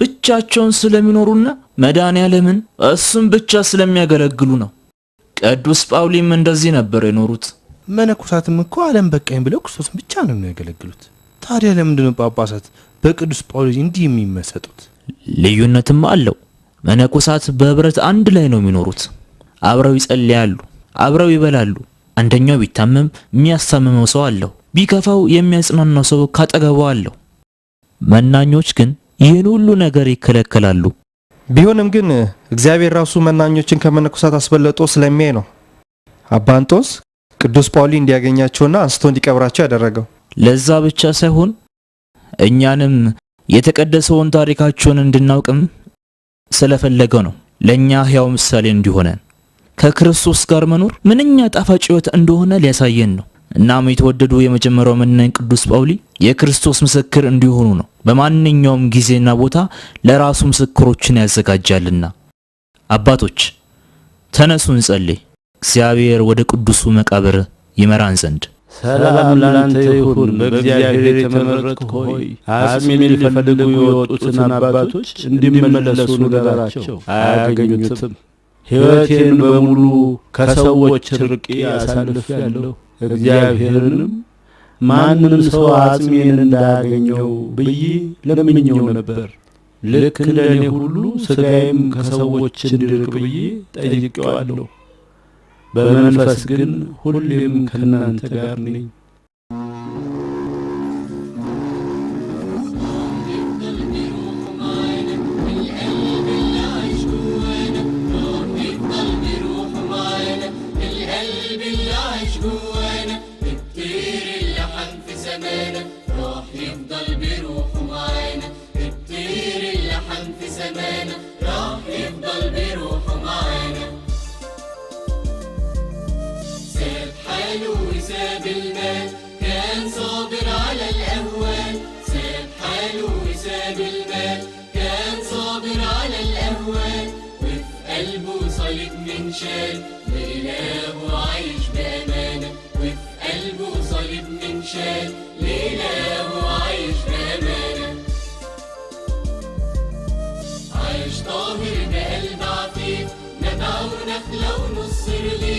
ብቻቸውን ስለሚኖሩና መድኃኔዓለምን እሱም ብቻ ስለሚያገለግሉ ነው። ቅዱስ ጳውሊም እንደዚህ ነበር የኖሩት። መነኮሳትም እኮ ዓለም በቃኝ ብለው ክርስቶስን ብቻ ነው የሚያገለግሉት። ታዲያ ለምንድን ነው ጳጳሳት በቅዱስ ጳውሊ እንዲህ የሚመሰጡት? ልዩነትም አለው። መነኮሳት በህብረት አንድ ላይ ነው የሚኖሩት። አብረው ይጸልያሉ፣ አብረው ይበላሉ። አንደኛው ቢታመም የሚያስታምመው ሰው አለው፣ ቢከፋው የሚያጽናናው ሰው ካጠገቡ አለው። መናኞች ግን ይህን ሁሉ ነገር ይከለከላሉ። ቢሆንም ግን እግዚአብሔር ራሱ መናኞችን ከመነኮሳት አስበልጦ ስለሚያይ ነው አባ እንጦንስ ቅዱስ ጳውሊ እንዲያገኛቸውና አንስቶ እንዲቀብራቸው ያደረገው። ለዛ ብቻ ሳይሆን እኛንም የተቀደሰውን ታሪካቸውን እንድናውቅም ስለፈለገው ነው። ለኛ ሕያው ምሳሌ እንዲሆነን ከክርስቶስ ጋር መኖር ምንኛ ጣፋጭ ሕይወት እንደሆነ ሊያሳየን ነው። እናም የተወደዱ የመጀመሪያው መናኝ ቅዱስ ጳውሊ የክርስቶስ ምስክር እንዲሆኑ ነው። በማንኛውም ጊዜና ቦታ ለራሱ ምስክሮችን ያዘጋጃልና። አባቶች ተነሱ እንጸልይ፣ እግዚአብሔር ወደ ቅዱሱ መቃብር ይመራን ዘንድ። ሰላም ላንተ ይሁን። በእግዚአብሔር የተመረጥክ ሆይ አጽሜን ሊፈልጉ የወጡትን አባቶች እንዲመለሱ ንገራቸው፣ አያገኙትም። ሕይወቴን በሙሉ ከሰዎች ርቄ አሳልፌአለሁ። እግዚአብሔርንም ማንም ሰው አጽሜን እንዳያገኘው ብዬ ለምኜው ነበር። ልክ እንደኔ ሁሉ ሥጋዬም ከሰዎች እንዲርቅ ብዬ ጠይቄዋለሁ። በመንፈስ ግን ሁሌም ከእናንተ ጋር ነኝ። كان صابر على الأهوال، ساب حاله وساب صليب منشال لإله عايش بأمانة وفي قلبه صليب منشال لإله عايش بأمانة عايش طاهر بقلب عفيف نبع ونخلة ونص رغيف